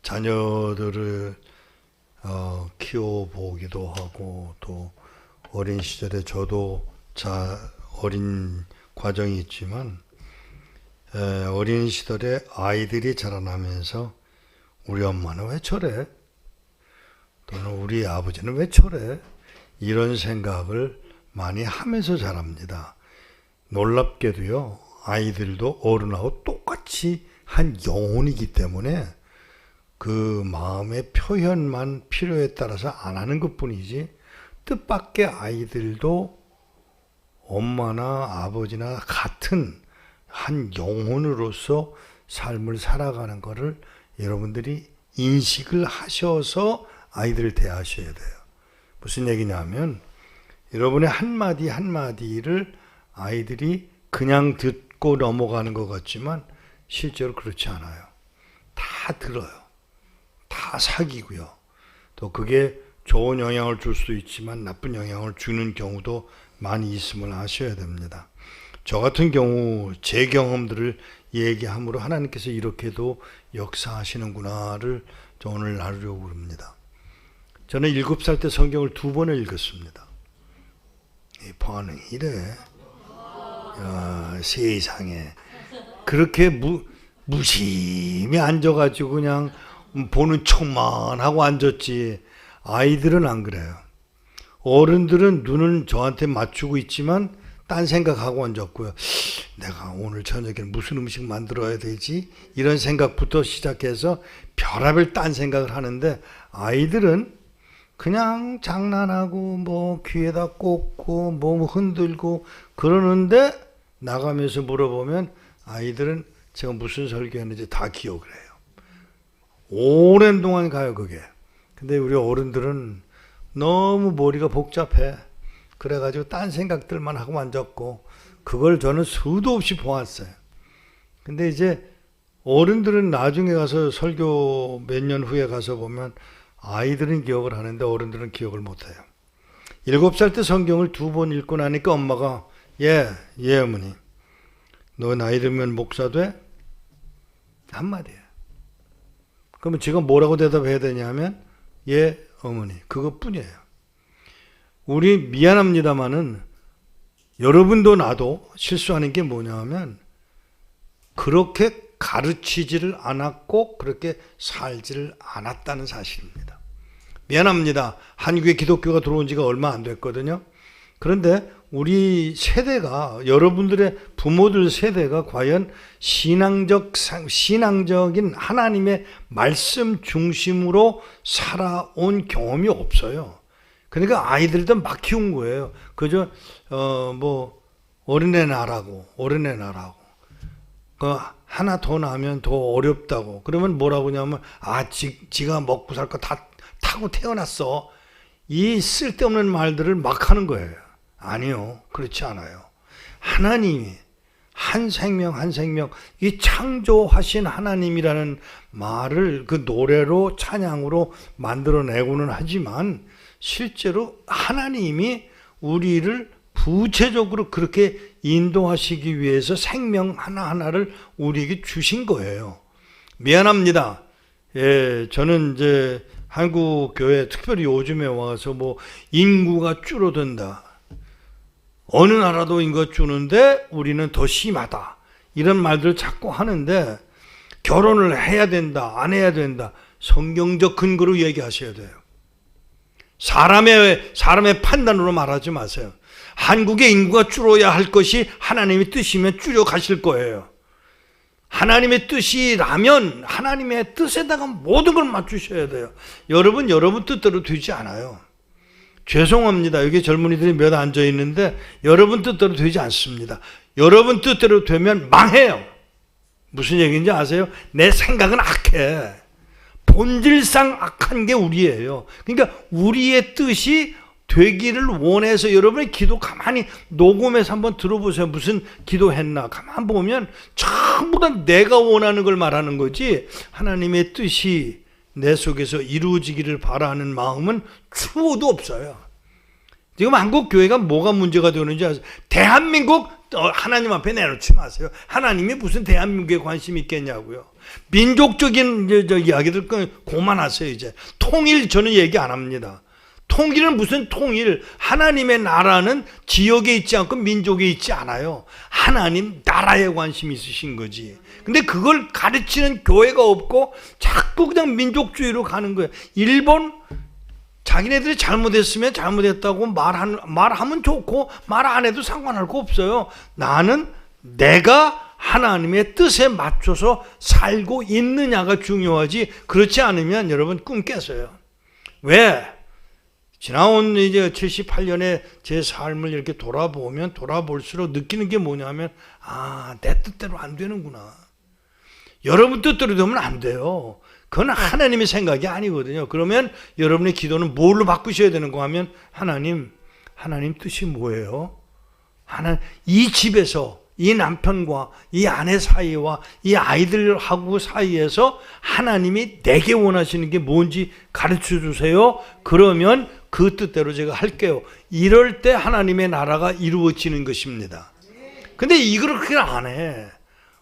자녀들을 키워보기도 하고, 또 어린 시절에 저도 어린 과정이 있지만, 어린 시절에 아이들이 자라나면서 우리 엄마는 왜 저래? 또는 우리 아버지는 왜 저래? 이런 생각을 많이 하면서 자랍니다. 놀랍게도요, 아이들도 어른하고 똑같이 한 영혼이기 때문에 그 마음의 표현만 필요에 따라서 안 하는 것 뿐이지, 뜻밖의 아이들도 엄마나 아버지나 같은 한 영혼으로서 삶을 살아가는 것을 여러분들이 인식을 하셔서 아이들을 대하셔야 돼요. 무슨 얘기냐면, 여러분의 한마디 한마디를 아이들이 그냥 듣고 넘어가는 것 같지만 실제로 그렇지 않아요. 다 들어요. 다 사귀고요. 또 그게 좋은 영향을 줄 수도 있지만 나쁜 영향을 주는 경우도 많이 있음을 아셔야 됩니다. 저 같은 경우 제 경험들을 얘기함으로 하나님께서 이렇게도 역사하시는구나를 오늘 나누려고 합니다. 저는 7살 때 성경을 2번을 읽었습니다. 이 반응이 이래. 야, 세상에. 그렇게 무심히 앉아가지고 그냥 보는 척만 하고 앉았지. 아이들은 안 그래요. 어른들은 눈을 저한테 맞추고 있지만 딴 생각하고 앉았고요. 내가 오늘 저녁에 무슨 음식 만들어야 되지? 이런 생각부터 시작해서 별의별 딴 생각을 하는데, 아이들은 그냥 장난하고 뭐 귀에다 꽂고 뭐 흔들고 그러는데, 나가면서 물어보면 아이들은 제가 무슨 설교했는지 다 기억을 해요. 오랜 동안 가요 그게. 근데 우리 어른들은 너무 머리가 복잡해. 그래가지고 딴 생각들만 하고 앉았고, 그걸 저는 수도 없이 보았어요. 근데 이제 어른들은 나중에 가서 설교 몇 년 후에 가서 보면 아이들은 기억을 하는데 어른들은 기억을 못해요. 7살 때 성경을 2번 읽고 나니까 엄마가 예 어머니, 너 나이 들면 목사 돼? 한마디예요. 그러면 제가 뭐라고 대답해야 되냐면 예 어머니, 그것뿐이에요. 우리 미안합니다마는 여러분도 나도 실수하는 게 뭐냐면 그렇게 가르치지를 않았고 그렇게 살지를 않았다는 사실입니다. 미안합니다. 한국에 기독교가 들어온 지가 얼마 안 됐거든요. 그런데 우리 세대가, 여러분들의 부모들 세대가 과연 신앙적인 하나님의 말씀 중심으로 살아온 경험이 없어요. 그러니까 아이들도 막 키운 거예요. 그저 어린애 나라고 그 하나 더 나면 더 어렵다고. 그러면 뭐라고 하냐면 지가 먹고 살 거 다 타고 태어났어. 이 쓸데없는 말들을 막 하는 거예요. 아니요, 그렇지 않아요. 하나님이 한 생명 한 생명, 이 창조하신 하나님이라는 말을 그 노래로 찬양으로 만들어내고는 하지만 실제로 하나님이 우리를 구체적으로 그렇게 인도하시기 위해서 생명 하나하나를 우리에게 주신 거예요. 미안합니다. 예, 저는 이제 한국 교회 특별히 요즘에 와서 뭐 인구가 줄어든다. 어느 나라도 인구가 줄는데 우리는 더 심하다. 이런 말들을 자꾸 하는데, 결혼을 해야 된다, 안 해야 된다. 성경적 근거로 얘기하셔야 돼요. 사람의 판단으로 말하지 마세요. 한국의 인구가 줄어야 할 것이 하나님의 뜻이면 줄여 가실 거예요. 하나님의 뜻이라면 하나님의 뜻에다가 모든 걸 맞추셔야 돼요. 여러분 뜻대로 되지 않아요. 죄송합니다. 여기 젊은이들이 몇 앉아 있는데 여러분 뜻대로 되지 않습니다. 여러분 뜻대로 되면 망해요. 무슨 얘기인지 아세요? 내 생각은 악해. 본질상 악한 게 우리예요. 그러니까 우리의 뜻이 되기를 원해서, 여러분의 기도 가만히 녹음해서 한번 들어보세요. 무슨 기도했나 가만 보면 전부 다 내가 원하는 걸 말하는 거지, 하나님의 뜻이 내 속에서 이루어지기를 바라는 마음은 추호도 없어요. 지금 한국 교회가 뭐가 문제가 되는지 아세요? 대한민국 하나님 앞에 내놓지 마세요. 하나님이 무슨 대한민국에 관심이 있겠냐고요. 민족적인 이야기들 그만하세요. 이제 통일 저는 얘기 안 합니다. 통일은 무슨 통일? 하나님의 나라는 지역에 있지 않고 민족에 있지 않아요. 하나님 나라에 관심이 있으신 거지. 근데 그걸 가르치는 교회가 없고 자꾸 그냥 민족주의로 가는 거예요. 일본 자기네들이 잘못했으면 잘못했다고 말하면 좋고 말 안 해도 상관할 거 없어요. 나는 내가 하나님의 뜻에 맞춰서 살고 있느냐가 중요하지. 그렇지 않으면 여러분 꿈 깨서요. 왜? 지나온 이제 78년에 제 삶을 이렇게 돌아볼수록 느끼는 게 뭐냐면, 내 뜻대로 안 되는구나. 여러분 뜻대로 되면 안 돼요. 그건 하나님의 생각이 아니거든요. 그러면 여러분의 기도는 뭘로 바꾸셔야 되는가 하면, 하나님 뜻이 뭐예요? 이 집에서 이 남편과 이 아내 사이와 이 아이들하고 사이에서 하나님이 내게 원하시는 게 뭔지 가르쳐 주세요. 그러면 그 뜻대로 제가 할게요. 이럴 때 하나님의 나라가 이루어지는 것입니다. 근데 이걸 그렇게 안 해.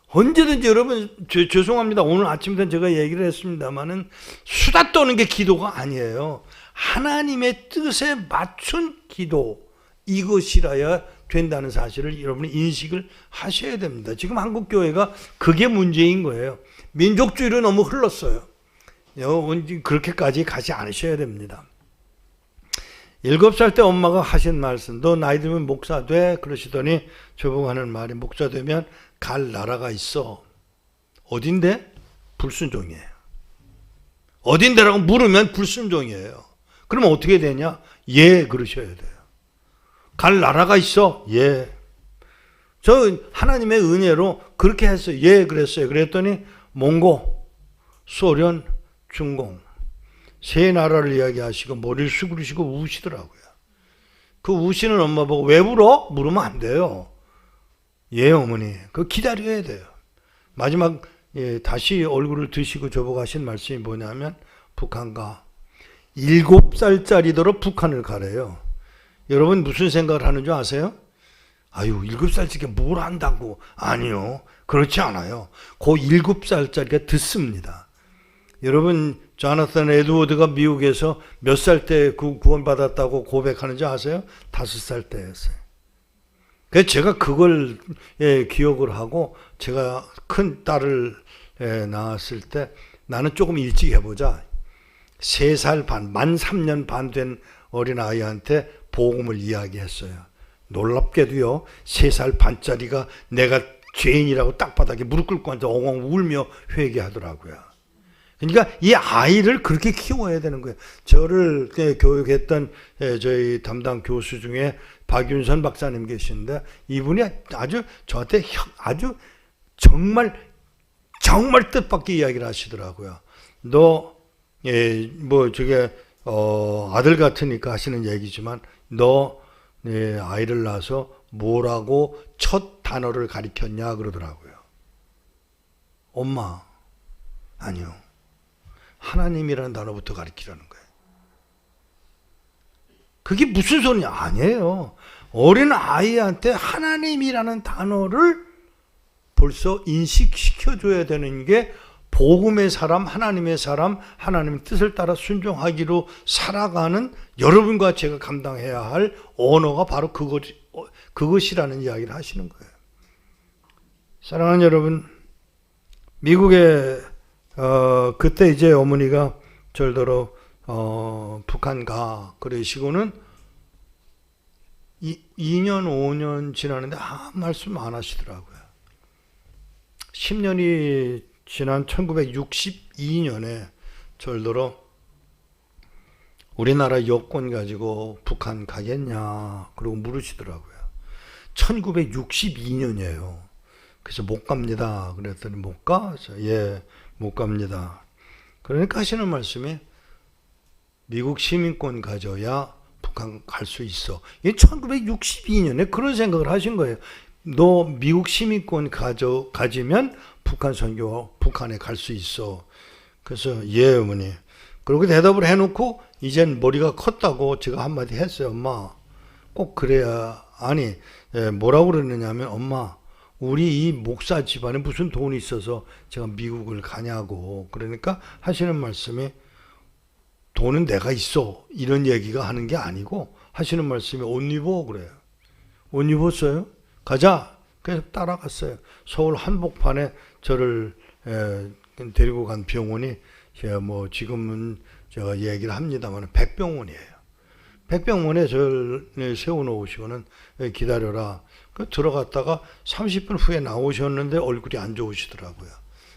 언제든지 여러분 죄송합니다. 오늘 아침부터 제가 얘기를 했습니다마는 수다 떠는 게 기도가 아니에요. 하나님의 뜻에 맞춘 기도, 이것이라야 된다는 사실을 여러분이 인식을 하셔야 됩니다. 지금 한국교회가 그게 문제인 거예요. 민족주의로 너무 흘렀어요. 그렇게까지 가지 않으셔야 됩니다. 7살 때 엄마가 하신 말씀, 너 나이 들면 목사 돼? 그러시더니 저보고 하는 말이, 목사 되면 갈 나라가 있어. 어딘데? 불순종이에요. 어딘데라고 물으면 불순종이에요. 그러면 어떻게 되냐? 예, 그러셔야 돼요. 갈 나라가 있어? 예. 저 하나님의 은혜로 그렇게 했어요. 예, 그랬어요. 그랬더니 몽고, 소련, 중공 세 나라를 이야기하시고 머리를 수그리시고 우시더라고요. 그 우시는 엄마 보고 왜 울어? 물으면 안 돼요. 예, 어머니. 그거 기다려야 돼요. 마지막 다시 얼굴을 드시고 저보고 하신 말씀이 뭐냐면, 북한가 7살짜리더러 북한을 가래요. 여러분 무슨 생각을 하는 줄 아세요? 7살짜리가 뭘 안다고. 아니요. 그렇지 않아요. 그 7살짜리가 듣습니다. 여러분 조나단 에드워드가 미국에서 몇 살 때 구원받았다고 고백하는지 아세요? 5살 때였어요. 그래서 제가 그걸 기억을 하고, 제가 큰 딸을 낳았을 때 나는 조금 일찍 해보자. 3살 반, 만 3년 반 된 어린아이한테 복음을 이야기했어요. 놀랍게도요, 3살 반짜리가 내가 죄인이라고 땅바닥에 무릎 꿇고 앉아 엉엉 울며 회개하더라고요. 그러니까 이 아이를 그렇게 키워야 되는 거예요. 저를 교육했던 저희 담당 교수 중에 박윤선 박사님 계시는데, 이분이 아주 저한테 아주 정말 뜻밖의 이야기를 하시더라고요. 너 아들 같으니까 하시는 얘기지만, 너 아이를 낳아서 뭐라고 첫 단어를 가르쳤냐 그러더라고요. 엄마, 아니요. 하나님이라는 단어부터 가르치라는 거예요. 그게 무슨 소리냐? 아니에요. 어린 아이한테 하나님이라는 단어를 벌써 인식시켜줘야 되는 게 복음의 사람, 하나님의 사람, 하나님의 뜻을 따라 순종하기로 살아가는 여러분과 제가 감당해야 할 언어가 바로 그것이라는 이야기를 하시는 거예요. 사랑하는 여러분, 미국에 그때 이제 어머니가 절더러 북한 가 그러시고는 2년 5년 지나는데 아무 말씀 안 하시더라고요. 10년이 지난 1962년에 절더러 우리나라 여권 가지고 북한 가겠냐 그러고 물으시더라고요. 1962년이에요. 그래서 못 갑니다. 그랬더니 못 가? 예, 못 갑니다. 그러니까 하시는 말씀이, 미국 시민권 가져야 북한 갈 수 있어. 이게 1962년에 그런 생각을 하신 거예요. 너 미국 시민권 가지면 북한에 갈 수 있어. 그래서 예, 어머니. 그렇게 대답을 해놓고 이젠 머리가 컸다고 제가 한마디 했어요. 엄마, 꼭 그래야. 아니, 뭐라고 그러느냐면, 엄마, 우리 이 목사 집안에 무슨 돈이 있어서 제가 미국을 가냐고. 그러니까 하시는 말씀이 돈은 내가 있어 이런 얘기가 하는 게 아니고 하시는 말씀이 옷 입어 그래요. 옷 입었어요? 가자. 그래서 따라갔어요. 서울 한복판에 저를 데리고 간 병원이 제가 뭐 지금은 제가 얘기를 합니다만 백병원이에요. 백병원에 저를 세워놓으시고는 기다려라. 들어갔다가 30분 후에 나오셨는데 얼굴이 안 좋으시더라고요.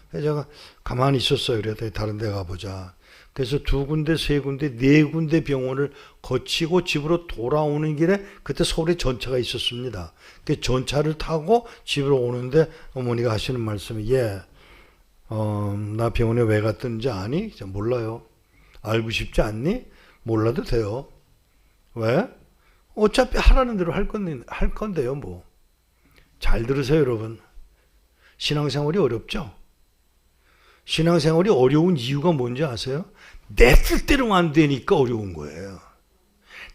그래서 제가 가만히 있었어요. 그랬더니 다른 데 가보자. 그래서 2군데, 3군데, 4군데 병원을 거치고 집으로 돌아오는 길에 그때 서울에 전차가 있었습니다. 그 전차를 타고 집으로 오는데 어머니가 하시는 말씀이 나 병원에 왜 갔던지 아니? 몰라요. 알고 싶지 않니? 몰라도 돼요. 왜? 어차피 하라는 대로 할 건데요, 뭐. 잘 들으세요, 여러분. 신앙생활이 어렵죠? 신앙생활이 어려운 이유가 뭔지 아세요? 내 뜻대로 안 되니까 어려운 거예요.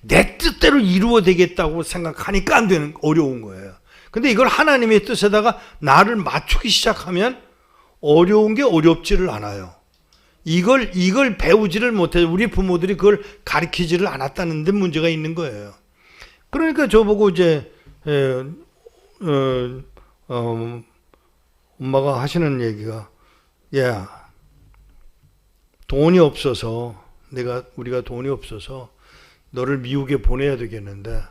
내 뜻대로 이루어 되겠다고 생각하니까 안 되는, 어려운 거예요. 근데 이걸 하나님의 뜻에다가 나를 맞추기 시작하면 어려운 게 어렵지를 않아요. 이걸 배우지를 못해서 우리 부모들이 그걸 가르치지를 않았다는 데 문제가 있는 거예요. 그러니까 저보고 이제 엄마가 하시는 얘기가 돈이 없어서 우리가 돈이 없어서 너를 미국에 보내야 되겠는데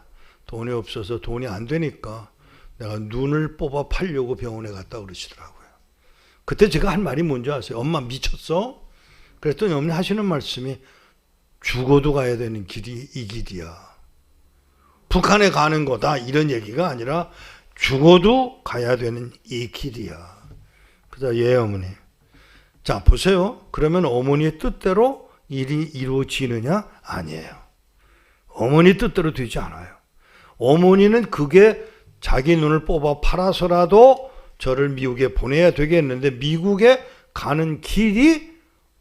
돈이 없어서 돈이 안 되니까 내가 눈을 뽑아 팔려고 병원에 갔다 그러시더라고요. 그때 제가 한 말이 뭔지 아세요? 엄마 미쳤어? 그랬더니 어머니 하시는 말씀이 죽어도 가야 되는 길이 이 길이야. 북한에 가는 거다 이런 얘기가 아니라 죽어도 가야 되는 이 길이야. 그래서 어머니. 자 보세요. 그러면 어머니의 뜻대로 일이 이루어지느냐? 아니에요. 어머니 뜻대로 되지 않아요. 어머니는 그게 자기 눈을 뽑아 팔아서라도 저를 미국에 보내야 되겠는데 미국에 가는 길이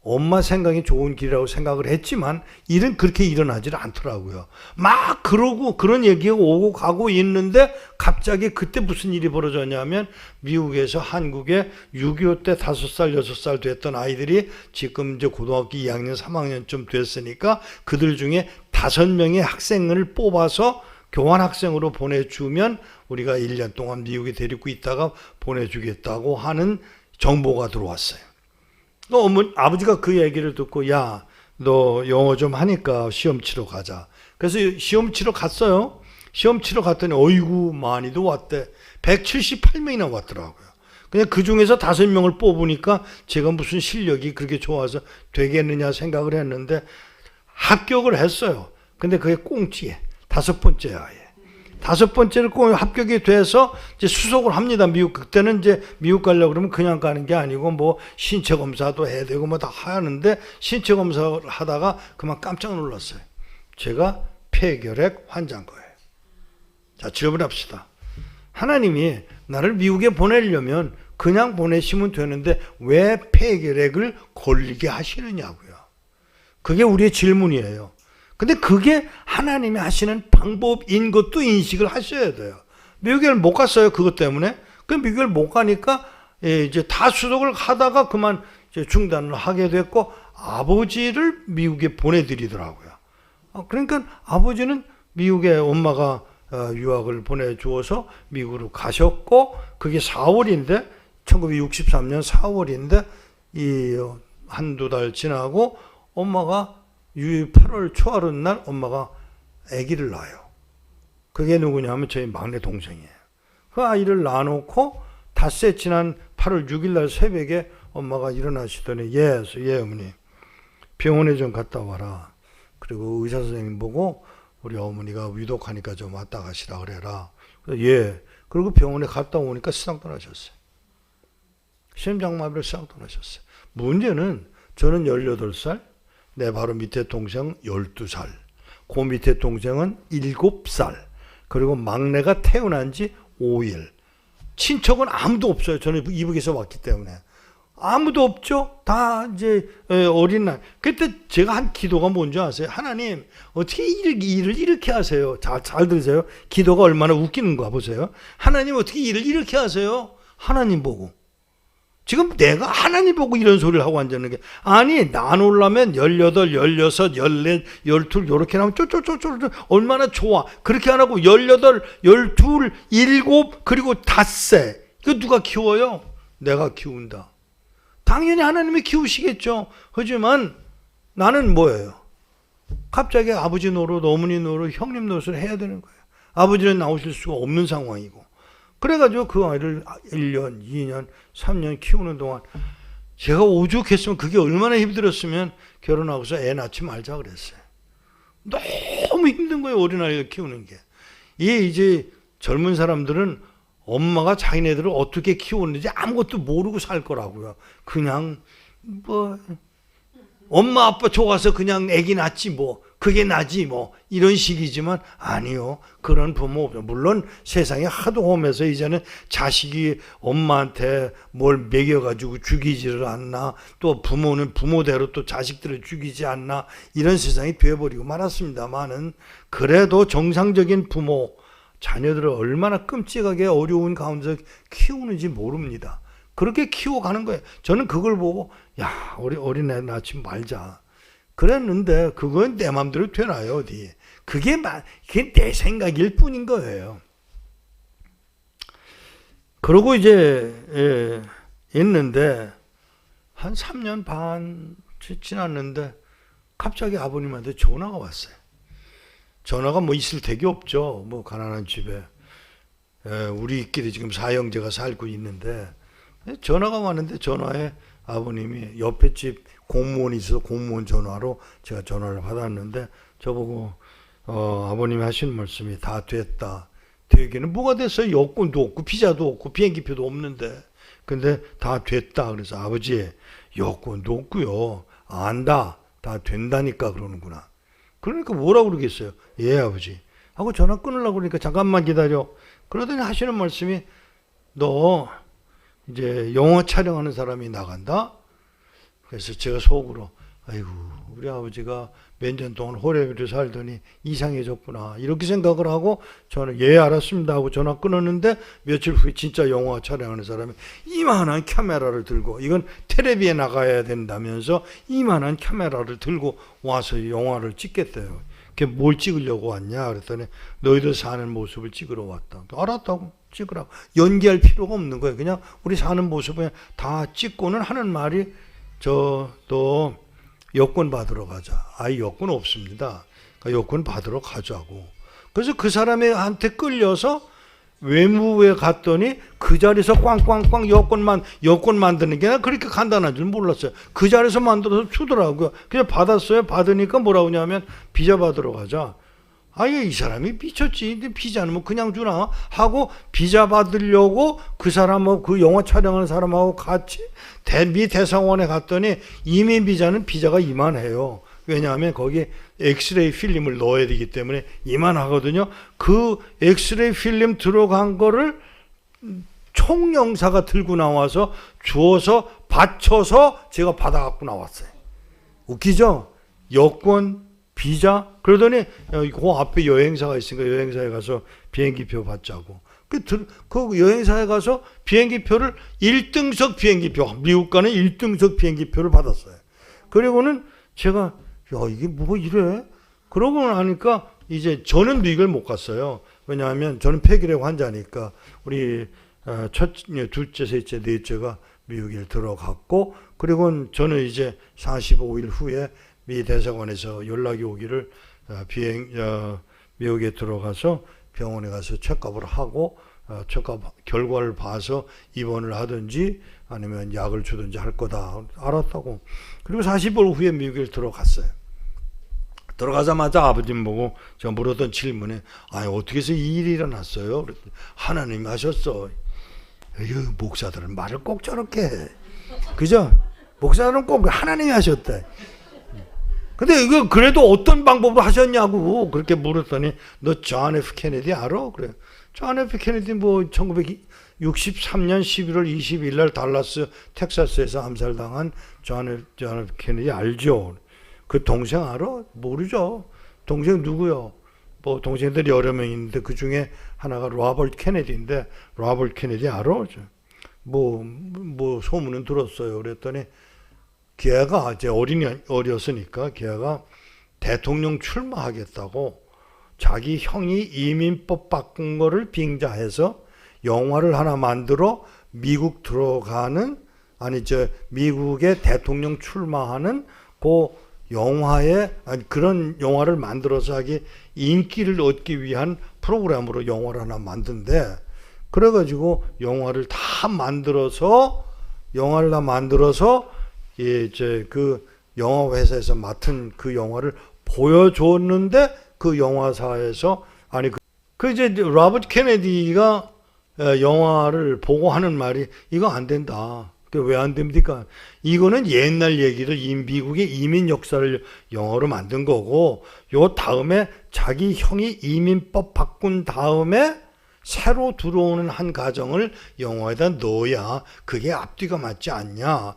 엄마 생각이 좋은 길이라고 생각을 했지만 일은 그렇게 일어나질 않더라고요. 막 그러고 그런 얘기가 오고 가고 있는데 갑자기 그때 무슨 일이 벌어졌냐면 미국에서 한국에 6.25 때 5살, 6살 됐던 아이들이 지금 이제 고등학교 2학년, 3학년쯤 됐으니까 그들 중에 5명의 학생을 뽑아서 교환학생으로 보내주면 우리가 1년 동안 미국에 데리고 있다가 보내주겠다고 하는 정보가 들어왔어요. 아버지가 그 얘기를 듣고 너 영어 좀 하니까 시험 치러 가자. 그래서 시험 치러 갔어요. 시험 치러 갔더니 어이구 많이도 왔대. 178명이나 왔더라고요. 그냥 그 중에서 5명을 뽑으니까 제가 무슨 실력이 그렇게 좋아서 되겠느냐 생각을 했는데 합격을 했어요. 근데 그게 꽁찌에 5번째 아예. 5번째를 꼭 합격이 돼서 이제 수속을 합니다. 미국. 그때는 이제 미국 가려고 그러면 그냥 가는 게 아니고 뭐 신체 검사도 해야 되고 뭐 다 하는데 신체 검사를 하다가 그만 깜짝 놀랐어요. 제가 폐결핵 환자인 거예요. 자, 질문합시다. 하나님이 나를 미국에 보내려면 그냥 보내시면 되는데 왜 폐결핵을 걸리게 하시느냐고요. 그게 우리의 질문이에요. 근데 그게 하나님이 하시는 방법인 것도 인식을 하셔야 돼요. 미국에 못 갔어요. 그것 때문에. 그 미국에 못 가니까 이제 다 수속을 하다가 그만 이제 중단을 하게 됐고 아버지를 미국에 보내드리더라고요. 그러니까 아버지는 미국에 엄마가 유학을 보내주어서 미국으로 가셨고 그게 4월인데 1963년 4월인데 이 한두 달 지나고 엄마가 8월 초하룻 날 엄마가 아기를 낳아요. 그게 누구냐면 저희 막내 동생이에요. 그 아이를 낳아놓고 닷새 지난 8월 6일 날 새벽에 엄마가 일어나시더니 예 어머니 병원에 좀 갔다 와라. 그리고 의사 선생님 보고 우리 어머니가 위독하니까 좀 왔다 가시라 그래라. 예. 그리고 병원에 갔다 오니까 쓰당떠나셨어요. 심장마비로 쓰당떠나셨어요. 문제는 저는 18살 내 바로 밑에 동생 12살, 그 밑에 동생은 7살, 그리고 막내가 태어난 지 5일. 친척은 아무도 없어요. 저는 이북에서 왔기 때문에. 아무도 없죠. 다 이제 어린 날. 그때 제가 한 기도가 뭔지 아세요? 하나님 어떻게 일을 이렇게 하세요? 잘 들으세요. 기도가 얼마나 웃기는가 보세요. 하나님 어떻게 일을 이렇게 하세요? 하나님 보고. 지금 내가 하나님 보고 이런 소리를 하고 앉았는 게 아니 나누려면 18, 16, 14, 12 이렇게 나오면 쪼쪼쪼쪼 얼마나 좋아. 그렇게 안 하고 18, 12, 7 그리고 닷새. 이거 누가 키워요? 내가 키운다. 당연히 하나님이 키우시겠죠. 하지만 나는 뭐예요? 갑자기 아버지 노릇, 어머니 노릇, 형님 노릇을 해야 되는 거예요. 아버지는 나오실 수가 없는 상황이고. 그래가지고 그 아이를 1년, 2년, 3년 키우는 동안 제가 오죽했으면 그게 얼마나 힘들었으면 결혼하고서 애 낳지 말자 그랬어요. 너무 힘든 거예요. 어린아이를 키우는 게. 이제 젊은 사람들은 엄마가 자기네들을 어떻게 키웠는지 아무것도 모르고 살 거라고요. 그냥 뭐 엄마 아빠 좋아서 그냥 애기 낳지 뭐 그게 나지 뭐 이런 식이지만 아니요. 그런 부모 없어요. 물론 세상에 하도 험해서 이제는 자식이 엄마한테 뭘 먹여가지고 죽이지를 않나 또 부모는 부모대로 또 자식들을 죽이지 않나 이런 세상이 되어버리고 말았습니다만은 그래도 정상적인 부모 자녀들을 얼마나 끔찍하게 어려운 가운데서 키우는지 모릅니다. 그렇게 키워가는 거예요. 저는 그걸 보고 야 우리 어린애 낳지 말자 그랬는데 그건 내 맘대로 되나요 어디. 그게 내 생각일 뿐인 거예요. 그러고 이제 있는데 한 3년 반 지났는데 갑자기 아버님한테 전화가 왔어요. 전화가 뭐 있을 택이 없죠. 뭐 가난한 집에 우리끼리 지금 사형제가 살고 있는데 전화가 왔는데 전화에 아버님이 옆에 집 공무원이 있어서 공무원 전화로 제가 전화를 받았는데 저보고 아버님이 하시는 말씀이 다 됐다. 되기는 뭐가 됐어요? 여권도 없고 비자도 없고 비행기표도 없는데 근데 다 됐다. 그래서 아버지 여권도 없고요. 안다. 다 된다니까 그러는구나. 그러니까 뭐라고 그러겠어요? 예 아버지 하고 전화 끊으려고 그러니까 잠깐만 기다려. 그러더니 하시는 말씀이 너 이제 영화 촬영하는 사람이 나간다. 그래서 제가 속으로 아이고 우리 아버지가 몇 년 동안 호래비로 살더니 이상해졌구나 이렇게 생각을 하고 저는 예 알았습니다 하고 전화 끊었는데 며칠 후에 진짜 영화 촬영하는 사람이 이만한 카메라를 들고 이건 텔레비에 나가야 된다면서 이만한 카메라를 들고 와서 영화를 찍겠대요. 그게 뭘 찍으려고 왔냐 그랬더니 너희들 사는 모습을 찍으러 왔다. 알았다고 찍으라고. 연기할 필요가 없는 거예요. 그냥 우리 사는 모습을 다 찍고는 하는 말이 너 여권 받으러 가자. 아이 여권 없습니다. 그러니까 여권 받으러 가자고. 그래서 그 사람한테 끌려서 외무부에 갔더니 그 자리에서 꽝꽝꽝 여권 만드는 게 그렇게 간단한 줄 몰랐어요. 그 자리에서 만들어서 주더라고요. 그냥 받았어요. 받으니까 뭐라고 하냐면 비자 받으러 가자. 아예 이 사람이 미쳤지. 근데 비자는 뭐 그냥 주나 하고 비자 받으려고 그 사람하고 그 영화 촬영하는 사람하고 같이 미 대사관에 갔더니 이민 비자가 이만해요. 왜냐하면 거기에 엑스레이 필름을 넣어야 되기 때문에 이만하거든요. 그 엑스레이 필름 들어간 거를 총영사가 들고 나와서 주어서 받쳐서 제가 받아갖고 나왔어요. 웃기죠? 여권 비자 그러더니 그 앞에 여행사가 있으니까 여행사에 가서 비행기표 받자고. 그 여행사에 가서 비행기표를 1등석 비행기표 미국 가는 1등석 비행기표를 받았어요. 그리고는 제가 야 이게 뭐가 이래? 그러고 나니까 이제 저는 미국을 못 갔어요. 왜냐하면 저는 폐기력 환자니까 우리 둘째, 셋째, 넷째가 미국에 들어갔고 그리고 저는 이제 45일 후에 미 대사관에서 연락이 오기를 미국에 들어가서 병원에 가서 체크업을 하고 체크업 결과를 봐서 입원을 하든지 아니면 약을 주든지 할 거다 알았다고. 그리고 40일 후에 미국에 들어갔어요. 들어가자마자 아버님 보고 제가 물었던 질문에 어떻게 해서 이 일이 일어났어요? 하나님이 하셨어. 목사들은 말을 꼭 저렇게 해. 그죠? 목사들은 꼭 하나님이 하셨대. 근데 이거 그래도 어떤 방법으로 하셨냐고 그렇게 물었더니 너 존 F 케네디 알아? 그래. 존 F 케네디 뭐 63년 11월 20일 날 달라스 텍사스에서 암살당한 존 F 케네디 알죠? 그 동생 알아? 모르죠. 동생 누구요? 뭐 동생들이 여러 명 있는데 그 중에 하나가 로버트 케네디인데 로버트 케네디 알아? 뭐 소문은 들었어요. 그랬더니 걔가 이제 어렸으니까 걔가 대통령 출마하겠다고 자기 형이 이민법 바꾼 거를 빙자해서 영화를 하나 만들어 미국 들어가는 미국의 대통령 출마하는 그 영화에 그런 영화를 만들어서 자기 인기를 얻기 위한 프로그램으로 영화를 하나 만든대. 그래가지고 영화를 다 만들어서 이제 그 영화 회사에서 맡은 그 영화를 보여줬는데 그 영화사에서 이제 로버트 케네디가 영화를 보고 하는 말이 이거 안 된다. 왜 안 됩니까? 이거는 옛날 얘기를 미국의 이민 역사를 영어로 만든 거고 요 다음에 자기 형이 이민법 바꾼 다음에 새로 들어오는 한 가정을 영화에다 넣어야 그게 앞뒤가 맞지 않냐.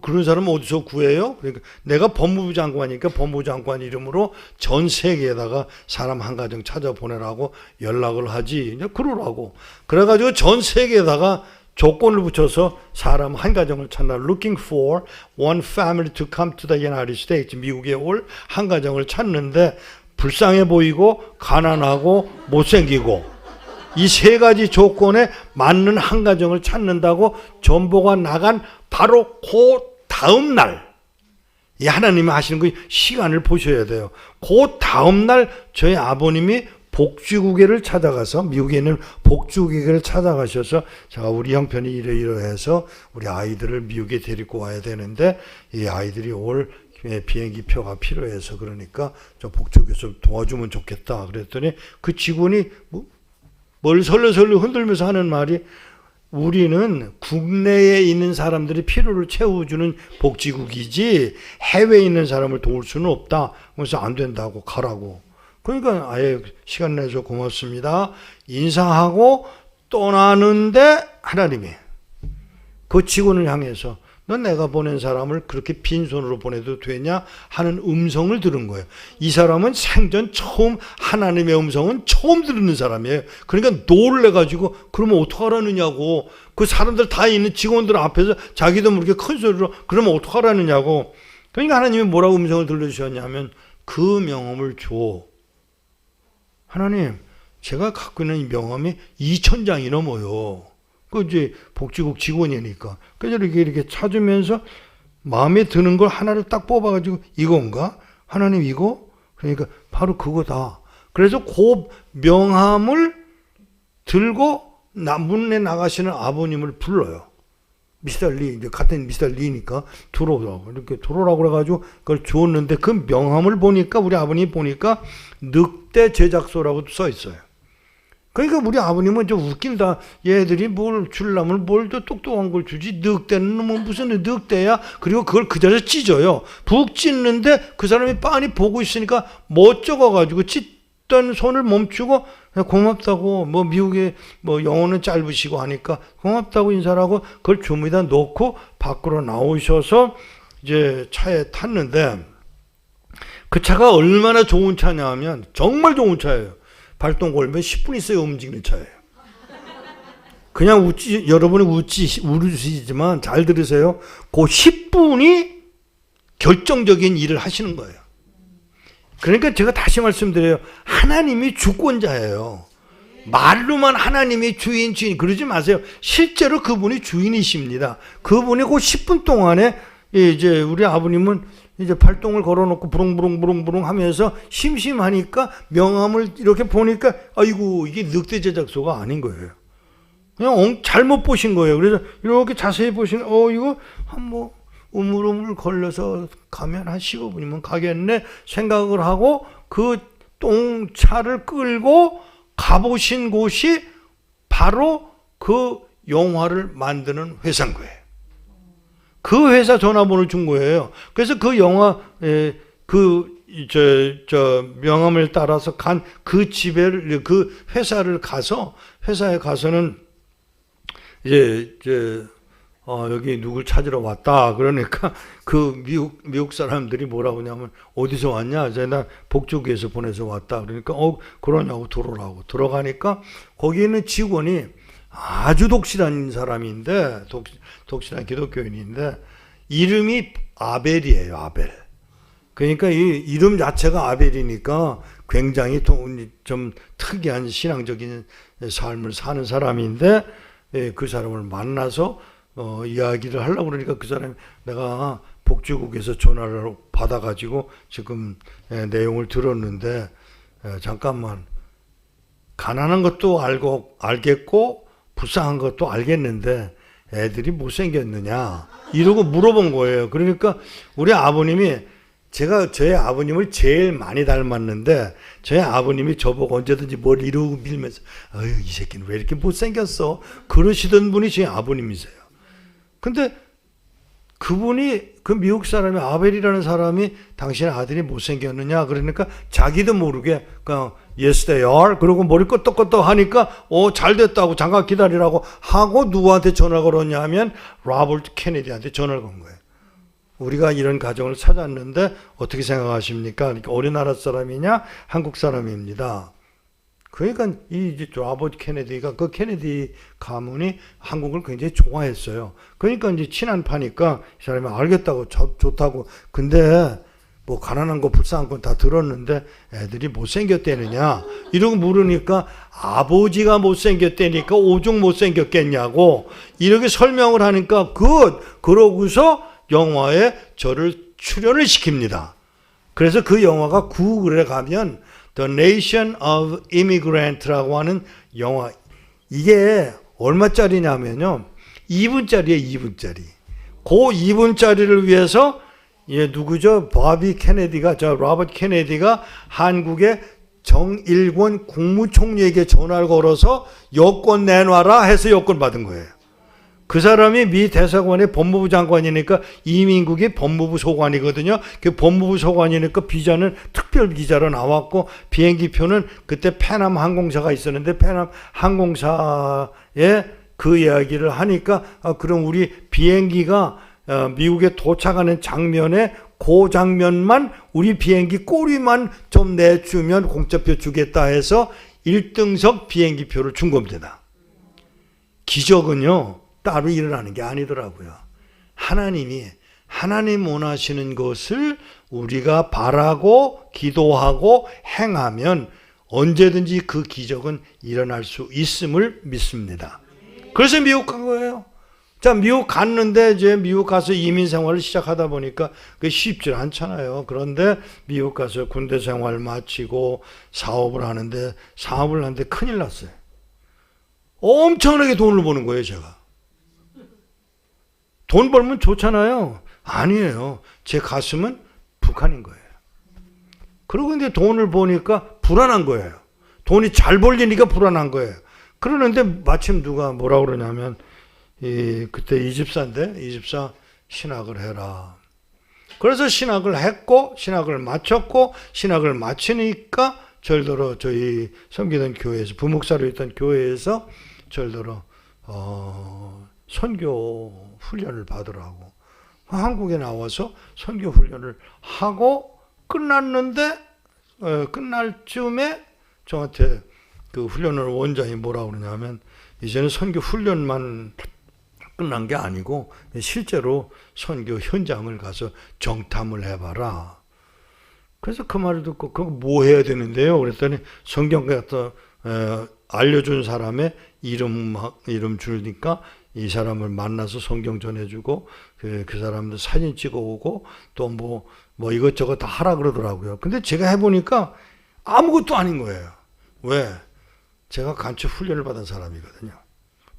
그런 사람 어디서 구해요? 그러니까 내가 법무부 장관이니까 법무부 장관 이름으로 전 세계에다가 사람 한 가정 찾아보내라고 연락을 하지. 그러라고. 그래가지고 전 세계에다가 조건을 붙여서 사람 한 가정을 찾나 looking for one family to come to the United States 미국에 올 한 가정을 찾는데 불쌍해 보이고 가난하고 못생기고 이 세 가지 조건에 맞는 한 가정을 찾는다고 전보가 나간 바로 그 다음 날 이 하나님이 하시는 그 시간을 보셔야 돼요. 그 다음 날 저희 아버님이 복지국회를 찾아가서 미국에 있는 복지국회를 찾아가셔서 제가 우리 형편이 이러이러해서 우리 아이들을 미국에 데리고 와야 되는데 이 아이들이 올 비행기 표가 필요해서 그러니까 저 복지국회 좀 도와주면 좋겠다 그랬더니 그 직원이 뭘 설레설레 흔들면서 하는 말이 우리는 국내에 있는 사람들이 필요를 채워주는 복지국이지 해외에 있는 사람을 도울 수는 없다. 그래서 안 된다고 가라고. 그러니까 아예 시간 내서 고맙습니다. 인사하고 떠나는데 하나님이 그 직원을 향해서 넌 내가 보낸 사람을 그렇게 빈손으로 보내도 되냐 하는 음성을 들은 거예요. 이 사람은 생전 처음 하나님의 음성은 처음 듣는 사람이에요. 그러니까 놀래가지고 그러면 어떡하라느냐고 그 사람들 다 있는 직원들 앞에서 자기도 모르게 큰 소리로 그러면 어떡하라느냐고. 그러니까 하나님이 뭐라고 음성을 들려주셨냐면 그 명함을 줘. 하나님 제가 갖고 있는 이 명함이 2,000장이 넘어요. 그 이제 복지국 직원이니까. 그래서 이렇게 찾으면서 마음에 드는 걸 하나를 딱 뽑아가지고 이건가? 하나님 이거? 그러니까 바로 그거다. 그래서 그 명함을 들고 문에 나가시는 아버님을 불러요. 미스터 리, 이제 같은 미스터 리니까 들어오라고. 이렇게 들어오라고 그래가지고 그걸 줬는데 그 명함을 보니까 우리 아버님이 보니까 늑대 제작소라고 써 있어요. 그러니까 우리 아버님은 좀 웃긴다. 얘들이 뭘 주려면 뭘 더 똑똑한 걸 주지. 늑대는 뭐 무슨 늑대야. 그리고 그걸 그 자리에서 찢어요. 푹 찢는데 그 사람이 빤히 보고 있으니까 멋쩍어가지고 찢던 손을 멈추고 고맙다고 뭐 미국에 뭐 영어는 짧으시고 하니까 고맙다고 인사를 하고 그걸 주머니에다 놓고 밖으로 나오셔서 이제 차에 탔는데 그 차가 얼마나 좋은 차냐 하면 정말 좋은 차예요. 발동 걸면 10분 있어야 움직이는 차예요. 그냥 여러분이 우르시지만 잘 들으세요. 그 10분이 결정적인 일을 하시는 거예요. 그러니까 제가 다시 말씀드려요. 하나님이 주권자예요. 말로만 하나님이 주인 그러지 마세요. 실제로 그분이 주인이십니다. 그분이 그 10분 동안에 이제 우리 아버님은 이제 발동을 걸어놓고 부릉부릉 하면서 심심하니까 명함을 이렇게 보니까 아이고 이게 늑대 제작소가 아닌 거예요. 그냥 잘못 보신 거예요. 그래서 이렇게 자세히 보시면 이거 한 우물우물 걸려서 가면 한 15분이면 가겠네 생각을 하고 그 똥차를 끌고 가보신 곳이 바로 그 영화를 만드는 회사인 거예요. 그 회사 전화번호를 준 거예요. 그래서 그 영화 명함을 따라서 간 그 집에 그 회사에 가서는 여기 누굴 찾으러 왔다. 그러니까 그 미국 사람들이 뭐라고 하냐면 어디서 왔냐? 나 복주기에서 보내서 왔다. 그러니까 그러냐고 들어오라고. 들어가니까 거기 있는 직원이 아주 독실한 사람인데 독실한 기독교인인데 이름이 아벨이에요. 아벨. 그러니까 이 이름 자체가 아벨이니까 굉장히 좀 특이한 신앙적인 삶을 사는 사람인데 그 사람을 만나서 이야기를 하려고 그러니까 그 사람이 내가 복지국에서 전화를 받아가지고 지금 내용을 들었는데 잠깐만 가난한 것도 알겠고 불쌍한 것도 알겠는데 애들이 못생겼느냐 이러고 물어본 거예요. 그러니까 우리 아버님이 제가 저희 아버님을 제일 많이 닮았는데 저희 아버님이 저보고 언제든지 뭘 이러고 밀면서 이 새끼는 왜 이렇게 못생겼어 그러시던 분이 저희 아버님이세요. 근데 그분이 그 미국 사람이 아벨이라는 사람이 당신의 아들이 못생겼느냐 그러니까 자기도 모르게 그냥 yes they are 그러고 머리 끄덕끄덕 하니까 잘 됐다고 잠깐 기다리라고 하고 누구한테 전화 걸었냐면 로버트 케네디한테 전화를 건 거예요. 우리가 이런 가정을 찾았는데 어떻게 생각하십니까? 그러니까 어느 나라 사람이냐? 한국 사람입니다. 그러니까 이 로버트 케네디가 그 케네디 가문이 한국을 굉장히 좋아했어요. 그러니까 이제 친한 파니까 이 사람이 알겠다고 좋다고. 근데 뭐 가난한 거 불쌍한 건 다 들었는데 애들이 못생겼대느냐 이러고 물으니까 아버지가 못생겼대니까 오죽 못생겼겠냐고 이렇게 설명을 하니까 그러고서 영화에 저를 출연을 시킵니다. 그래서 그 영화가 구글에 가면 The Nation of Immigrant라고 하는 영화 이게 얼마짜리냐면요 2분짜리예요. 2분짜리. 그 2분짜리를 위해서 누구죠? 바비 케네디가 로버트 케네디가 한국의 정일권 국무총리에게 전화를 걸어서 여권 내놔라 해서 여권 받은 거예요. 그 사람이 미 대사관의 법무부 장관이니까 이민국이 법무부 소관이거든요. 그 법무부 소관이니까 비자는 특별 비자로 나왔고 비행기 표는 그때 페남 항공사가 있었는데 페남 항공사에 그 이야기를 하니까 그럼 우리 비행기가 미국에 도착하는 장면에 그 장면만 우리 비행기 꼬리만 좀 내주면 공짜표 주겠다 해서 1등석 비행기 표를 준 겁니다. 기적은요. 따로 일어나는 게 아니더라고요. 하나님 원하시는 것을 우리가 바라고 기도하고 행하면 언제든지 그 기적은 일어날 수 있음을 믿습니다. 그래서 미국 간 거예요. 자, 미국 갔는데 이제 미국 가서 이민 생활을 시작하다 보니까 그게 쉽지 않잖아요. 그런데 미국 가서 군대 생활 마치고 사업을 하는데 큰일 났어요. 엄청나게 돈을 버는 거예요, 제가. 돈 벌면 좋잖아요. 아니에요. 제 가슴은 북한인 거예요. 그리고 이제 돈을 버니까 불안한 거예요. 돈이 잘 벌리니까 불안한 거예요. 그러는데 마침 누가 뭐라 그러냐면 그때 이집사인데 이집사 신학을 해라. 그래서 신학을 했고 신학을 마쳤고 신학을 마치니까 절더러 저희 섬기던 교회에서 부목사로 있던 교회에서 절더러 선교 훈련을 받으라고 한국에 나와서 선교 훈련을 하고 끝났는데 끝날 쯤에 저한테 그 훈련을 원장이 뭐라고 그러냐면 이제는 선교 훈련만 끝난 게 아니고 실제로 선교 현장을 가서 정탐을 해봐라. 그래서 그 말을 듣고 그거 뭐 해야 되는데요? 그랬더니 성경 갖다 알려준 사람의 이름 주니까 이 사람을 만나서 성경 전해주고 그 사람들 사진 찍어오고 또 뭐 이것저것 다 하라 그러더라고요. 근데 제가 해보니까 아무것도 아닌 거예요. 왜? 제가 간첩 훈련을 받은 사람이거든요.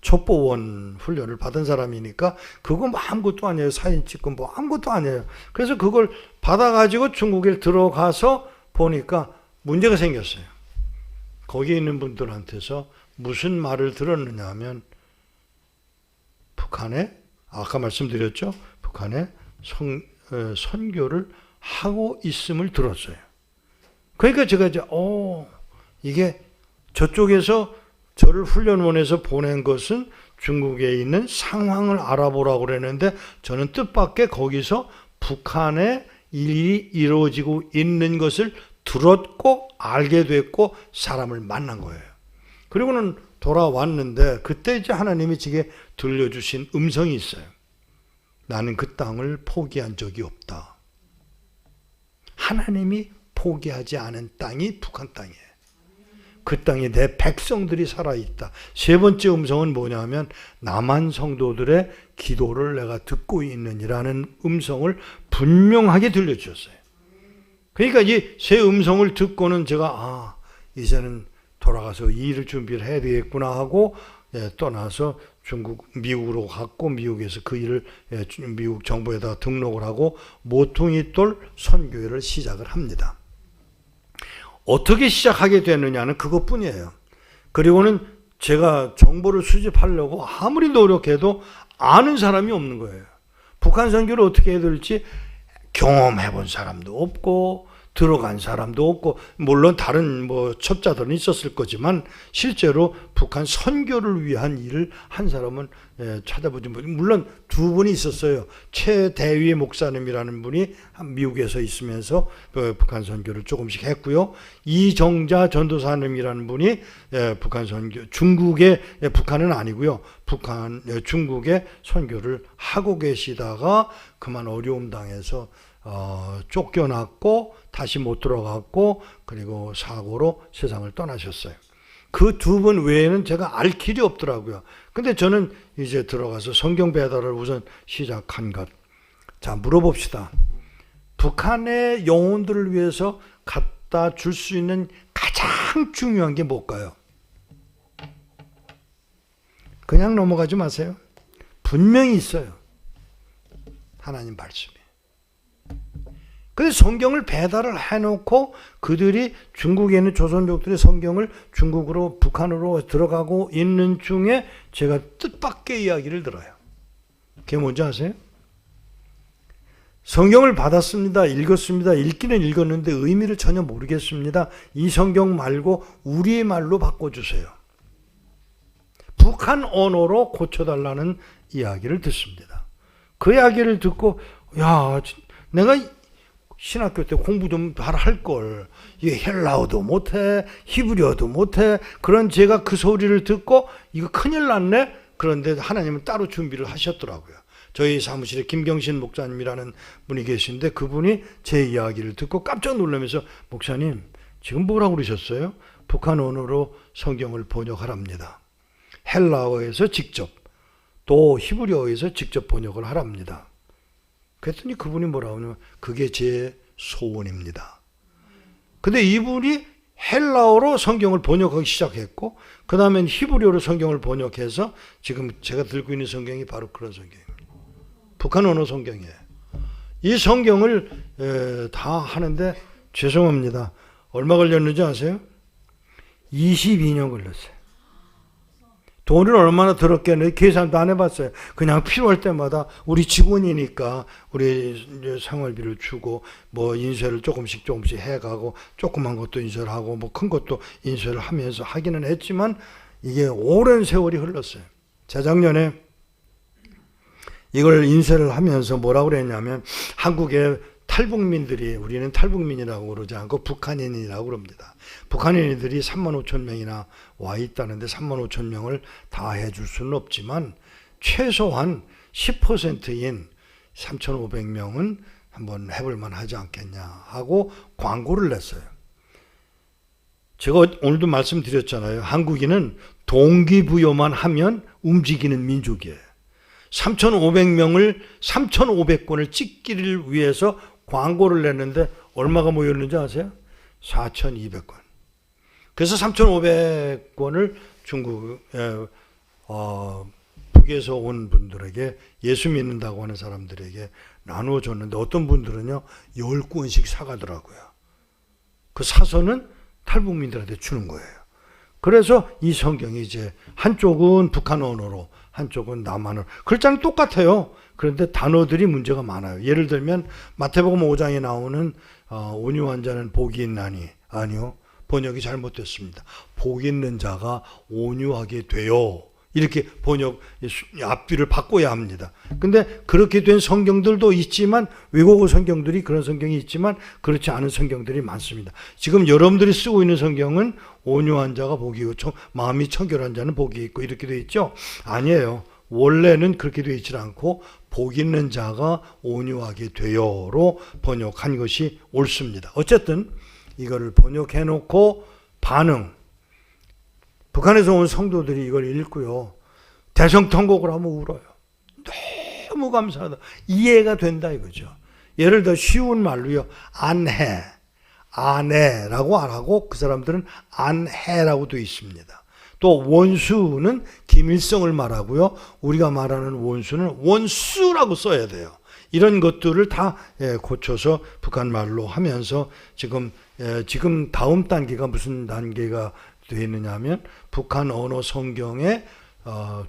첩보원 훈련을 받은 사람이니까 그거 뭐 아무것도 아니에요. 사진 찍고 뭐 아무것도 아니에요. 그래서 그걸 받아가지고 중국에 들어가서 보니까 문제가 생겼어요. 거기 있는 분들한테서 무슨 말을 들었느냐 하면 북한에 아까 말씀드렸죠. 북한에 선교를 하고 있음을 들었어요. 그러니까 제가 이제 이게 저쪽에서 저를 훈련원에서 보낸 것은 중국에 있는 상황을 알아보라고 그랬는데 저는 뜻밖의 거기서 북한의 일이 이루어지고 있는 것을 들었고 알게 됐고 사람을 만난 거예요. 그리고는 돌아왔는데 그때 이제 하나님이 제게 들려주신 음성이 있어요. 나는 그 땅을 포기한 적이 없다. 하나님이 포기하지 않은 땅이 북한 땅이에요. 그 땅에 내 백성들이 살아있다. 세 번째 음성은 뭐냐면 남한 성도들의 기도를 내가 듣고 있느니라는 음성을 분명하게 들려주셨어요. 그러니까 이 세 음성을 듣고는 제가 이제는 돌아가서 이 일을 준비를 해야 되겠구나 하고 떠나서 미국으로 갔고 미국에서 그 일을 미국 정부에다 등록을 하고 모퉁이돌 선교회를 시작을 합니다. 어떻게 시작하게 되느냐는 그것뿐이에요. 그리고는 제가 정보를 수집하려고 아무리 노력해도 아는 사람이 없는 거예요. 북한 선교를 어떻게 해야 될지 경험해 본 사람도 없고 들어간 사람도 없고 물론 다른 첩자들은 있었을 거지만 실제로 북한 선교를 위한 일을 한 사람은 찾아보지 못해요. 물론 두 분이 있었어요. 최대위 목사님이라는 분이 미국에서 있으면서 북한 선교를 조금씩 했고요. 이정자 전도사님이라는 분이 북한 선교 중국의 북한은 아니고요. 중국의 선교를 하고 계시다가 그만 어려움 당해서 쫓겨났고 다시 못 들어갔고 그리고 사고로 세상을 떠나셨어요. 그 두 분 외에는 제가 알 길이 없더라고요. 근데 저는 이제 들어가서 성경 배달을 우선 시작한 것. 자, 물어봅시다. 북한의 영혼들을 위해서 갖다 줄 수 있는 가장 중요한 게 뭘까요? 그냥 넘어가지 마세요. 분명히 있어요. 하나님 말씀이. 그래서 성경을 배달을 해놓고 그들이 중국에 있는 조선족들의 성경을 중국으로 북한으로 들어가고 있는 중에 제가 뜻밖의 이야기를 들어요. 그게 뭔지 아세요? 성경을 받았습니다. 읽었습니다. 읽기는 읽었는데 의미를 전혀 모르겠습니다. 이 성경 말고 우리의 말로 바꿔주세요. 북한 언어로 고쳐달라는 이야기를 듣습니다. 그 이야기를 듣고 내가 신학교 때 공부 좀 할 걸. 이게 헬라어도 못해, 히브리어도 못해. 그런 제가 그 소리를 듣고 이거 큰일 났네. 그런데 하나님은 따로 준비를 하셨더라고요. 저희 사무실에 김경신 목사님이라는 분이 계신데 그분이 제 이야기를 듣고 깜짝 놀라면서 목사님 지금 뭐라고 그러셨어요? 북한 언어로 성경을 번역하랍니다. 헬라어에서 직접 또 히브리어에서 직접 번역을 하랍니다. 그랬더니 그분이 뭐라고 하냐면 그게 제 소원입니다. 근데 이분이 헬라어로 성경을 번역하기 시작했고 그 다음엔 히브리어로 성경을 번역해서 지금 제가 들고 있는 성경이 바로 그런 성경입니다. 북한 언어 성경이에요. 이 성경을 다 하는데 죄송합니다. 얼마 걸렸는지 아세요? 22년 걸렸어요. 돈을 얼마나 들었겠는데 계산도 안 해봤어요. 그냥 필요할 때마다 우리 직원이니까 우리 생활비를 주고 인쇄를 조금씩 해가고 조그만 것도 인쇄를 하고 큰 것도 인쇄를 하면서 하기는 했지만 이게 오랜 세월이 흘렀어요. 재작년에 이걸 인쇄를 하면서 뭐라고 그랬냐면 한국의 탈북민들이 우리는 탈북민이라고 그러지 않고 북한인이라고 그럽니다. 북한인들이 3만 5천 명이나 와 있다는데 3만 5천 명을 다 해줄 수는 없지만 최소한 10%인 3,500명은 한번 해볼 만하지 않겠냐 하고 광고를 냈어요. 제가 오늘도 말씀드렸잖아요. 한국인은 동기부여만 하면 움직이는 민족이에요. 3,500명을 3,500권을 찍기를 위해서 광고를 냈는데 얼마가 모였는지 아세요? 4,200권. 그래서 3,500권을 북에서 온 분들에게 예수 믿는다고 하는 사람들에게 나누어줬는데 어떤 분들은요 10권씩 사가더라고요. 그 사서는 탈북민들한테 주는 거예요. 그래서 이 성경이 이제 한쪽은 북한 언어로 한쪽은 남한어로 글자는 똑같아요. 그런데 단어들이 문제가 많아요. 예를 들면 마태복음 5장에 나오는 온유한 자는 복이 있나니 아니요. 번역이 잘못됐습니다. 복 있는 자가 온유하게 돼요. 이렇게 번역 앞뒤를 바꿔야 합니다. 근데 그렇게 된 성경들도 있지만 외국어 성경들이 그런 성경이 있지만 그렇지 않은 성경들이 많습니다. 지금 여러분들이 쓰고 있는 성경은 온유한 자가 복이 있고 마음이 청결한 자는 복이 있고 이렇게 되어 있죠? 아니에요. 원래는 그렇게 되어 있지 않고 복 있는 자가 온유하게 되어로 번역한 것이 옳습니다. 어쨌든 이거를 번역해 놓고 반응. 북한에서 온 성도들이 이걸 읽고요. 대성통곡을 하면 울어요. 너무 감사하다. 이해가 된다 이거죠. 예를 들어 쉬운 말로요. 안해, 안해라고 안 하고 그 사람들은 안해라고 되어 있습니다. 또 원수는 김일성을 말하고요. 우리가 말하는 원수는 원수라고 써야 돼요. 이런 것들을 다 고쳐서 북한 말로 하면서 지금 다음 단계가 무슨 단계가 되어 있느냐 하면 북한 언어 성경에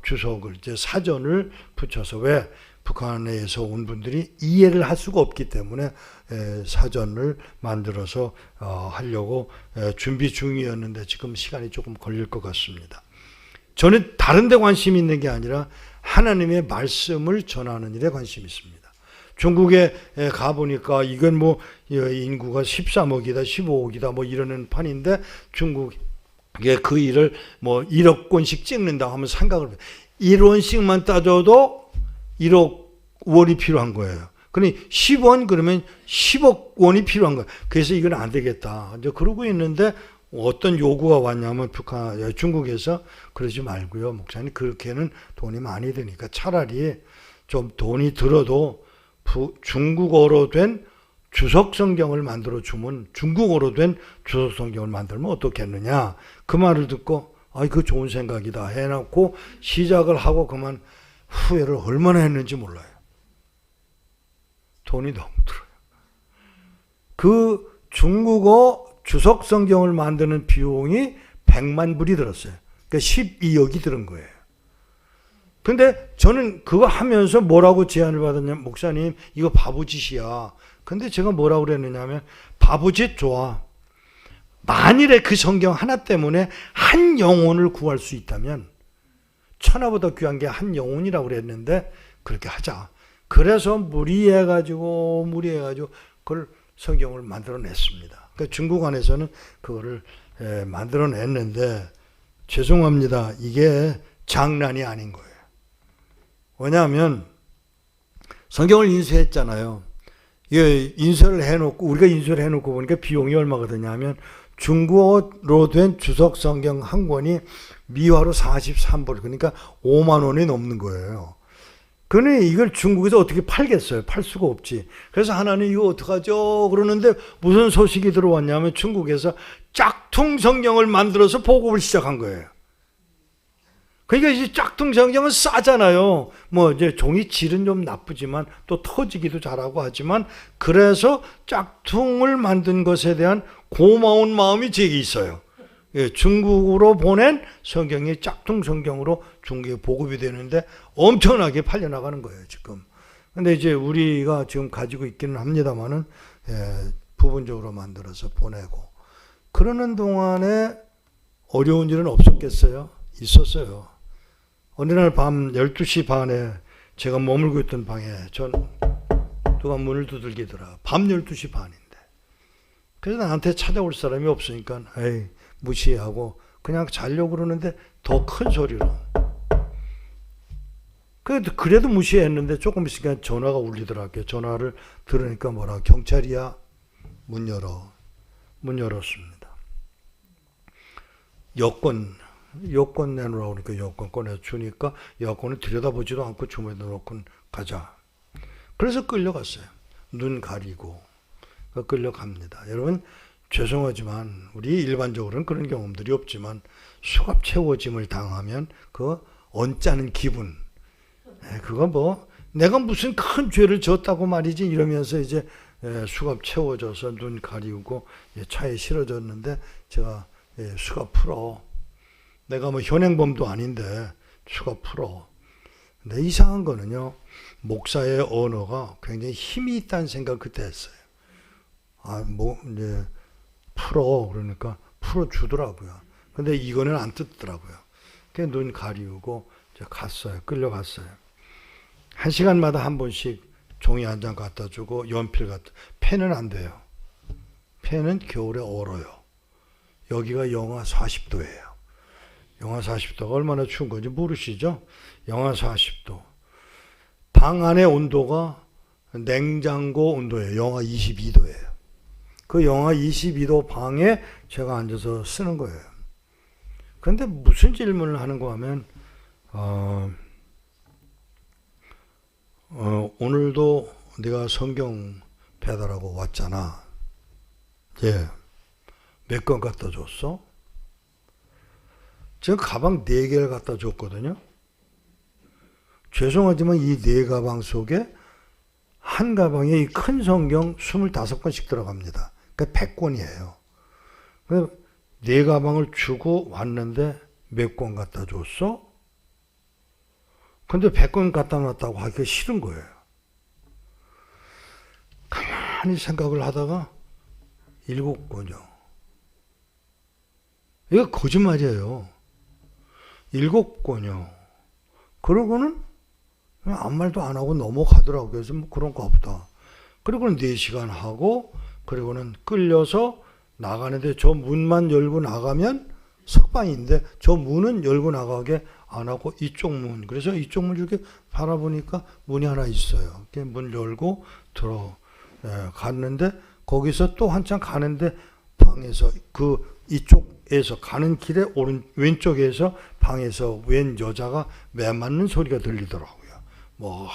주석을 이제 사전을 붙여서 왜 북한에서 온 분들이 이해를 할 수가 없기 때문에 사전을 만들어서 하려고 준비 중이었는데 지금 시간이 조금 걸릴 것 같습니다. 저는 다른 데 관심이 있는 게 아니라 하나님의 말씀을 전하는 일에 관심이 있습니다. 중국에 가보니까 이건 뭐 인구가 13억이다 15억이다 뭐 이러는 판인데 중국에 그 일을 뭐 1억 권씩 찍는다 하면 생각을 1원씩만 따져도 1억 원이 필요한 거예요. 그러니 10원 그러면 10억 원이 필요한 거예요. 그래서 이건 안 되겠다. 이제 그러고 있는데 어떤 요구가 왔냐면 중국에서 그러지 말고요. 목사님 그렇게는 돈이 많이 드니까 차라리 좀 돈이 들어도 중국어로 된 주석 성경을 만들어 주면 중국어로 된 주석 성경을 만들면 어떻겠느냐. 그 말을 듣고 그 좋은 생각이다 해놓고 시작을 하고 그만 후회를 얼마나 했는지 몰라요. 돈이 너무 들어요. 그 중국어 주석 성경을 만드는 비용이 100만 불이 들었어요. 그러니까 12억이 들은 거예요. 근데 저는 그거 하면서 뭐라고 제안을 받았냐면 목사님 이거 바보짓이야. 근데 제가 뭐라고 그랬느냐 하면 바보짓 좋아. 만일에 그 성경 하나 때문에 한 영혼을 구할 수 있다면 천하보다 귀한 게 한 영혼이라고 그랬는데 그렇게 하자. 그래서 무리해가지고 그걸 성경을 만들어냈습니다. 그러니까 중국 안에서는 그거를 만들어냈는데 죄송합니다. 이게 장난이 아닌 거예요. 왜냐하면 성경을 인쇄했잖아요. 이게 인쇄를 해놓고 우리가 인쇄를 해놓고 보니까 비용이 얼마가 드냐면 중국어로 된 주석 성경 한 권이 미화로 43불 그러니까 5만 원이 넘는 거예요. 그러니 이걸 중국에서 어떻게 팔겠어요? 팔 수가 없지. 그래서 하나님 이거 어떡하죠? 그러는데 무슨 소식이 들어왔냐면 중국에서 짝퉁 성경을 만들어서 보급을 시작한 거예요. 그러니까 이제 짝퉁 성경은 싸잖아요. 뭐 이제 종이 질은 좀 나쁘지만 또 터지기도 잘하고 하지만 그래서 짝퉁을 만든 것에 대한 고마운 마음이 제게 있어요. 중국으로 보낸 성경이 짝퉁 성경으로 중국에 보급이 되는데 엄청나게 팔려나가는 거예요, 지금. 근데 이제 우리가 지금 가지고 있기는 합니다만은 부분적으로 만들어서 보내고 그러는 동안에 어려운 일은 없었겠어요? 있었어요. 어느 날 밤 12시 반에 제가 머물고 있던 방에 누가 문을 두들기더라. 밤 12시 반인데. 그래서 나한테 찾아올 사람이 없으니까 에이 무시하고 그냥 자려고 그러는데 더 큰 소리로. 그래도 무시했는데 조금 있으니까 전화가 울리더라고요. 전화를 들으니까 뭐라 경찰이야. 문 열었습니다. 여권 내놓으라고 그러니까 여권 꺼내주니까 여권을 들여다보지도 않고 주머니에 넣고 가자. 그래서 끌려갔어요. 눈 가리고 끌려갑니다. 여러분 죄송하지만 우리 일반적으로는 그런 경험들이 없지만 수갑 채워짐을 당하면 그 언짢은 기분 그거 뭐 내가 무슨 큰 죄를 졌다고 말이지 이러면서 이제 수갑 채워져서 눈 가리우고 차에 실어졌는데 제가 수갑 풀어. 내가 뭐 현행범도 아닌데 수갑 풀어. 근데 이상한 거는요. 목사의 언어가 굉장히 힘이 있다는 생각 그때 했어요. 이제 풀어 그러니까 풀어주더라고요. 근데 이거는 안 뜯더라고요. 그냥 눈 가리우고 갔어요. 끌려갔어요. 1시간마다 한 번씩 종이 한 장 갖다 주고 연필 갖다. 펜은 안 돼요. 펜은 겨울에 얼어요. 여기가 영하 40도예요. 영하 40도가 얼마나 추운 건지 모르시죠? 영하 40도. 방 안의 온도가 냉장고 온도예요. 영하 22도예요. 그 영하 22도 방에 제가 앉아서 쓰는 거예요. 그런데 무슨 질문을 하는가 하면 오늘도 네가 성경 배달하고 왔잖아. 예. 몇 권 갖다 줬어? 제가 가방 4개를 갖다 줬거든요. 죄송하지만 이 4가방 속에 한 가방에 이 큰 성경 25권씩 들어갑니다. 그러니까 100권이에요. 4가방을 주고 왔는데 몇 권 갖다 줬어? 근데 100권 갖다 놨다고 하기가 싫은 거예요. 가만히 생각을 하다가 7권이요. 이거 거짓말이에요. 7권이요. 그러고는 그냥 아무 말도 안 하고 넘어가더라고요. 그래서 뭐 그런가 보다. 그리고는 4시간 하고, 그리고는 끌려서 나가는데 저 문만 열고 나가면 석방인데 저 문은 열고 나가게 안 하고 이쪽 문. 그래서 이쪽 문 이렇게 바라보니까 문이 하나 있어요. 이렇게 문 열고 갔는데 거기서 또 한참 가는데 방에서 이쪽에서 가는 길에 왼쪽에서 방에서 웬 여자가 매 맞는 소리가 들리더라고요. 뭐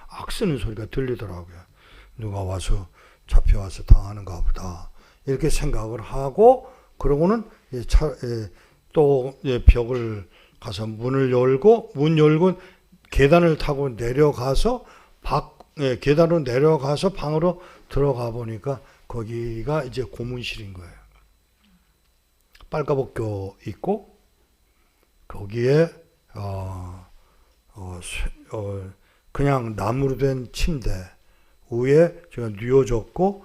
악쓰는 소리가 들리더라고요. 누가 와서 잡혀와서 당하는가 보다 이렇게 생각을 하고, 그러고는 또 벽을 가서 문 열고 계단을 타고 내려가서 계단으로 내려가서 방으로 들어가 보니까 거기가 이제 고문실인 거예요. 빨가벗겨 있고 거기에 그냥 나무로 된 침대 위에 제가 뉘어졌고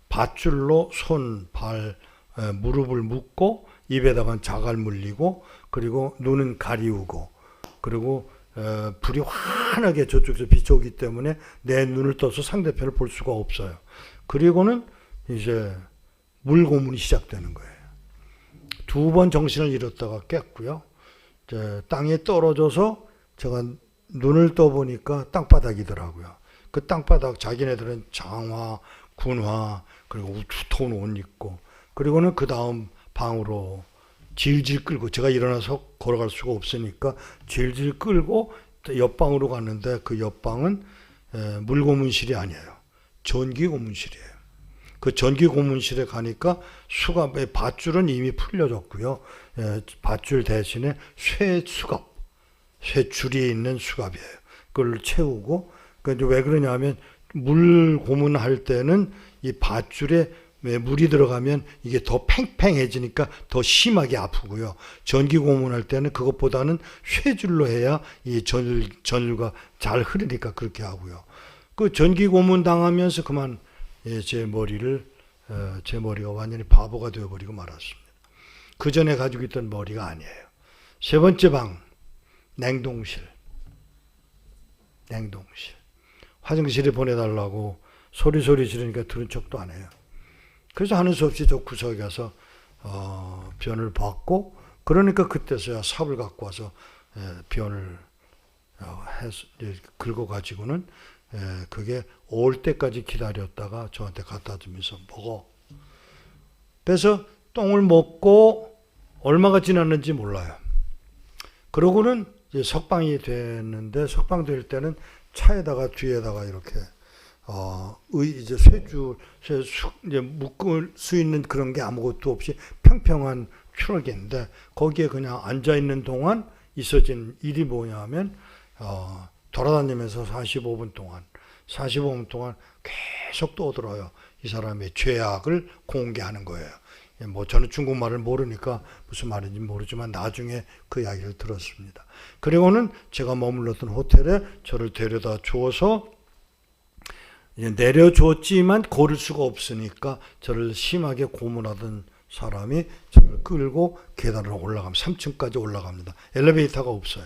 밧줄로 손, 발, 무릎을 묶고 입에다가 자갈 물리고 그리고 눈은 가리우고 그리고 불이 환하게 저쪽에서 비춰오기 때문에 내 눈을 떠서 상대편을 볼 수가 없어요. 그리고는 이제 물고문이 시작되는 거예요. 2번 정신을 잃었다가 깼고요. 땅에 떨어져서 제가 눈을 떠보니까 땅바닥이더라고요. 그 땅바닥 자기네들은 장화, 군화 그리고 두터운 옷 입고 그리고는 그 다음 방으로 질질 끌고 제가 일어나서 걸어갈 수가 없으니까 질질 끌고 옆방으로 갔는데 그 옆방은 물고문실이 아니에요. 전기고문실이에요. 그 전기고문실에 가니까 수갑의 밧줄은 이미 풀려졌고요. 밧줄 대신에 쇠줄이 있는 수갑이에요. 그걸 채우고 왜 그러냐면 물 고문할 때는 이 밧줄에 물이 들어가면 이게 더 팽팽해지니까 더 심하게 아프고요. 전기 고문할 때는 그것보다는 쇠줄로 해야 이 전류가 잘 흐르니까 그렇게 하고요. 그 전기 고문 당하면서 그만 제 머리가 완전히 바보가 되어버리고 말았습니다. 그 전에 가지고 있던 머리가 아니에요. 3번째 방, 냉동실. 화장실에 보내달라고 소리 지르니까 들은 척도 안 해요. 그래서 하는 수 없이 저 구석에 가서 변을 받고, 그러니까 그때서야 삽을 갖고 와서 변을 긁어가지고는 그게 올 때까지 기다렸다가 저한테 갖다 주면서 먹어. 그래서 똥을 먹고 얼마가 지났는지 몰라요. 그러고는 이제 석방이 됐는데, 석방될 때는 차에다가 뒤에다가 이렇게 이제 이제 묶을 수 있는 그런 게 아무것도 없이 평평한 트럭인데, 거기에 그냥 앉아 있는 동안 있어진 일이 뭐냐면 돌아다니면서 45분 동안 계속 떠들어요. 이 사람의 죄악을 공개하는 거예요. 뭐 저는 중국말을 모르니까 무슨 말인지 모르지만 나중에 그 이야기를 들었습니다. 그리고는 제가 머물렀던 호텔에 저를 데려다 주어서 내려줬지만 고를 수가 없으니까 저를 심하게 고문하던 사람이 저를 끌고 계단으로 올라가면 3층까지 올라갑니다. 엘리베이터가 없어요.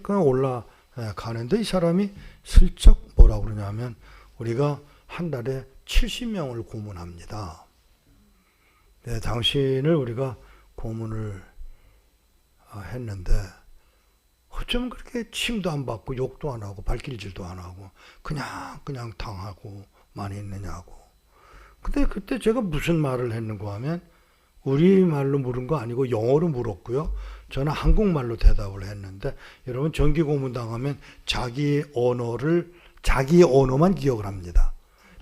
그냥 올라가는데 이 사람이 슬쩍 뭐라고 그러냐면 우리가 한 달에 70명을 고문합니다. 네, 당신을 우리가 고문을 했는데 어쩜 그렇게 침도 안 받고 욕도 안 하고 발길질도 안 하고 그냥 당하고만 있느냐고. 근데 그때 제가 무슨 말을 했는가 하면 우리말로 물은 거 아니고 영어로 물었고요. 저는 한국말로 대답을 했는데 여러분 정기 고문 당하면 자기 언어만 기억을 합니다.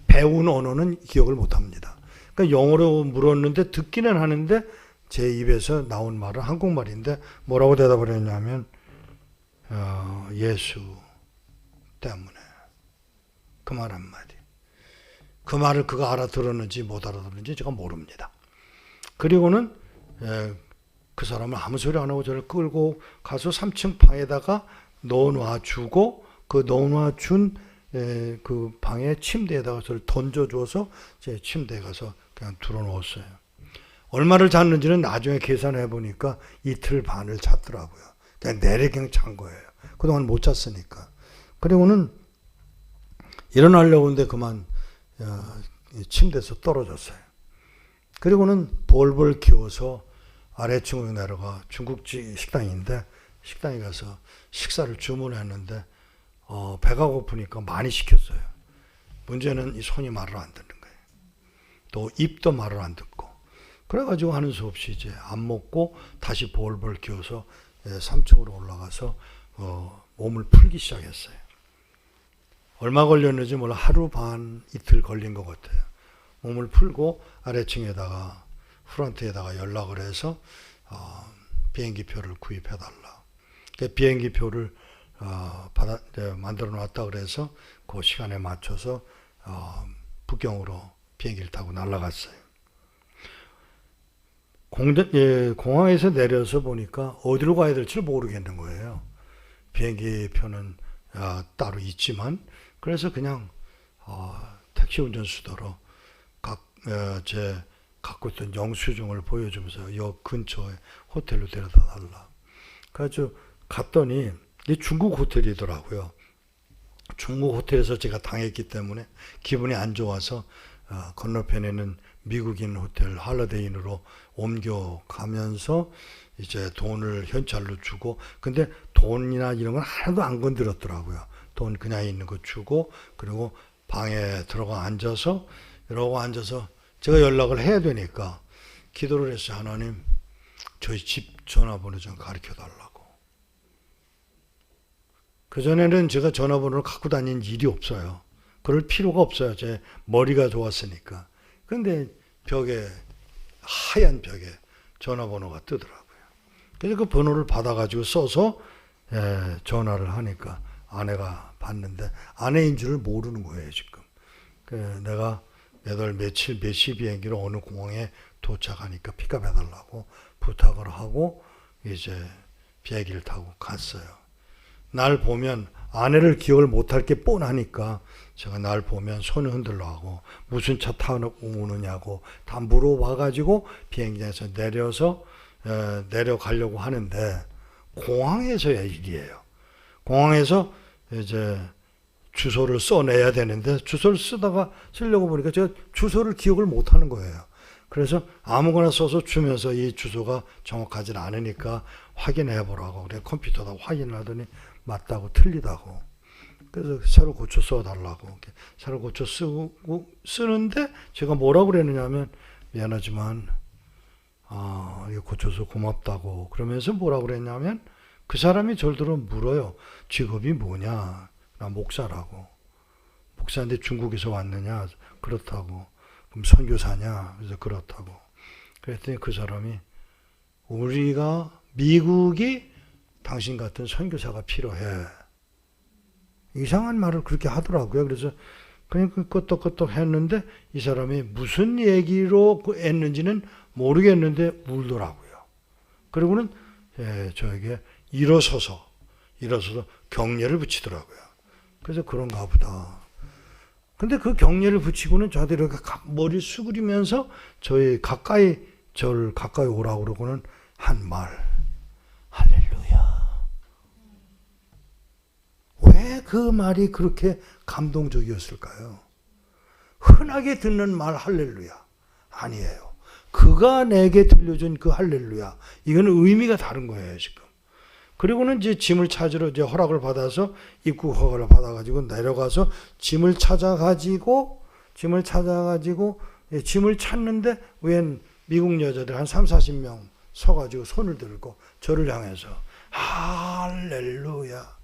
배운 언어는 기억을 못 합니다. 그러니까 영어로 물었는데 듣기는 하는데 제 입에서 나온 말은 한국말인데 뭐라고 대답을 했냐면 예수 때문에. 그 말 한마디. 그 말을 그가 알아들었는지 못 알아들었는지 제가 모릅니다. 그리고는 그 사람은 아무 소리 안 하고 저를 끌고 가서 3층 방에다가 넣어놔주고 그 넣어놔준 그 방에 침대에다가 저를 던져줘서 제 침대에 가서 그냥 들어놓았어요. 얼마를 잤는지는 나중에 계산해 보니까 이틀 반을 잤더라고요. 그냥 내리경 잔 거예요. 그동안 못 잤으니까. 그리고는 일어나려고 하는데 그만 침대에서 떨어졌어요. 그리고는 볼볼 키워서 아래층으로 내려가 중국집 식당인데 식당에 가서 식사를 주문했는데 배가 고프니까 많이 시켰어요. 문제는 이 손이 말을 안 듣는 거예요. 또 입도 말을 안 듣고. 그래가지고 하는 수 없이 이제 안 먹고 다시 볼볼 키워서 3층으로 올라가서 몸을 풀기 시작했어요. 얼마 걸렸는지 몰라 하루 반 이틀 걸린 것 같아요. 몸을 풀고 아래층에다가 프런트에다가 연락을 해서 비행기표를 구입해달라. 비행기표를 만들어 놨다 그래서 그 시간에 맞춰서 북경으로 비행기를 타고 날아갔어요. 공항에서 내려서 보니까 어디로 가야 될지 모르겠는 거예요. 비행기표는 따로 있지만 그래서 그냥 택시 운전수더러 제 갖고 있던 영수증을 보여주면서 역 근처에 호텔로 데려다 달라. 그래서 갔더니 이 중국 호텔이더라고요. 중국 호텔에서 제가 당했기 때문에 기분이 안 좋아서 건너편에는 미국인 호텔 할러데이인으로 옮겨가면서 이제 돈을 현찰로 주고 근데 돈이나 이런 건 하나도 안 건드렸더라고요. 돈 그냥 있는 거 주고 그리고 방에 들어가 앉아서 이러고 앉아서 제가 연락을 해야 되니까 기도를 했어요. 하나님 저희 집 전화번호 좀 가르쳐 달라고. 그전에는 제가 전화번호를 갖고 다닌 일이 없어요. 그럴 필요가 없어요. 제 머리가 좋았으니까. 근데 하얀 벽에 전화번호가 뜨더라고요. 그래서 그 번호를 받아가지고 써서 전화를 하니까 아내가 받는데 아내인 줄을 모르는 거예요 지금. 내가 몇 시 비행기로 어느 공항에 도착하니까 픽업해달라고 부탁을 하고 이제 비행기를 타고 갔어요. 날 보면 아내를 기억을 못할 게 뻔하니까 제가 날 보면 손을 흔들러 하고 무슨 차 타고 오느냐고 다 물어봐가지고 비행기에서 내려가려고 하는데 공항에서의 일이에요. 공항에서 이제 주소를 써내야 되는데 주소를 쓰려고 보니까 제가 주소를 기억을 못하는 거예요. 그래서 아무거나 써서 주면서 이 주소가 정확하지 않으니까 확인해 보라고 그래 컴퓨터다 확인을 하더니 맞다고 틀리다고. 그래서 새로 고쳐 써달라고 새로 고쳐 쓰는데 제가 뭐라고 그랬느냐면 미안하지만 이거 고쳐서 고맙다고 그러면서 뭐라고 그랬냐면 그 사람이 저를 물어요. 직업이 뭐냐? 나 목사라고. 목사인데 중국에서 왔느냐? 그렇다고. 그럼 선교사냐? 그래서 그렇다고. 그랬더니 그 사람이 미국이 당신 같은 선교사가 필요해. 이상한 말을 그렇게 하더라고요. 그래서 그냥 끄떡끄떡 했는데 이 사람이 무슨 얘기로 했는지는 모르겠는데 울더라고요. 그리고는 저에게 일어서서 격려를 붙이더라고요. 그래서 그런가 보다. 근데 그 격려를 붙이고는 저한테 이렇게 머리 수그리면서 저희 가까이 저를 가까이 오라고 그러고는 한 말, 할렐루야. 왜 그 말이 그렇게 감동적이었을까요? 흔하게 듣는 말 할렐루야 아니에요. 그가 내게 들려준 그 할렐루야, 이거는 의미가 다른 거예요 지금. 그리고는 이제 짐을 찾으러 이제 허락을 받아서, 입국 허가를 받아가지고 내려가서 짐을 찾아가지고 짐을 찾는데 웬 미국 여자들 한 3, 40명 서가지고 손을 들고 저를 향해서 할렐루야.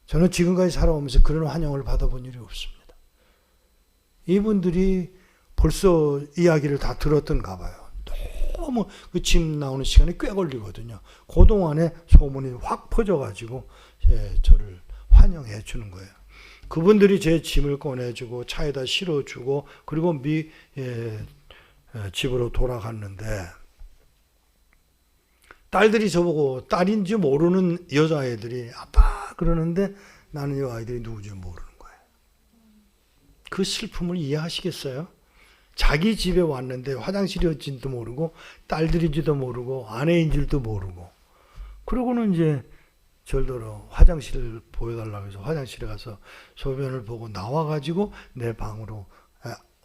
저는 지금까지 살아오면서 그런 환영을 받아본 일이 없습니다. 이분들이 벌써 이야기를 다 들었던가 봐요. 너무 그 짐 나오는 시간이 꽤 걸리거든요. 그동안에 소문이 확 퍼져가지고 저를 환영해 주는 거예요. 그분들이 제 짐을 꺼내주고 차에다 실어주고 그리고 집으로 돌아갔는데, 딸들이 저보고 딸인지 모르는 여자아이들이 아빠 그러는데 나는 이 아이들이 누군지 모르는 거예요. 그 슬픔을 이해하시겠어요? 자기 집에 왔는데 화장실이었지도 모르고 딸들인지도 모르고 아내인 줄도 모르고, 그러고는 이제 절더러 화장실을 보여달라고 해서 화장실에 가서 소변을 보고 나와가지고 내 방으로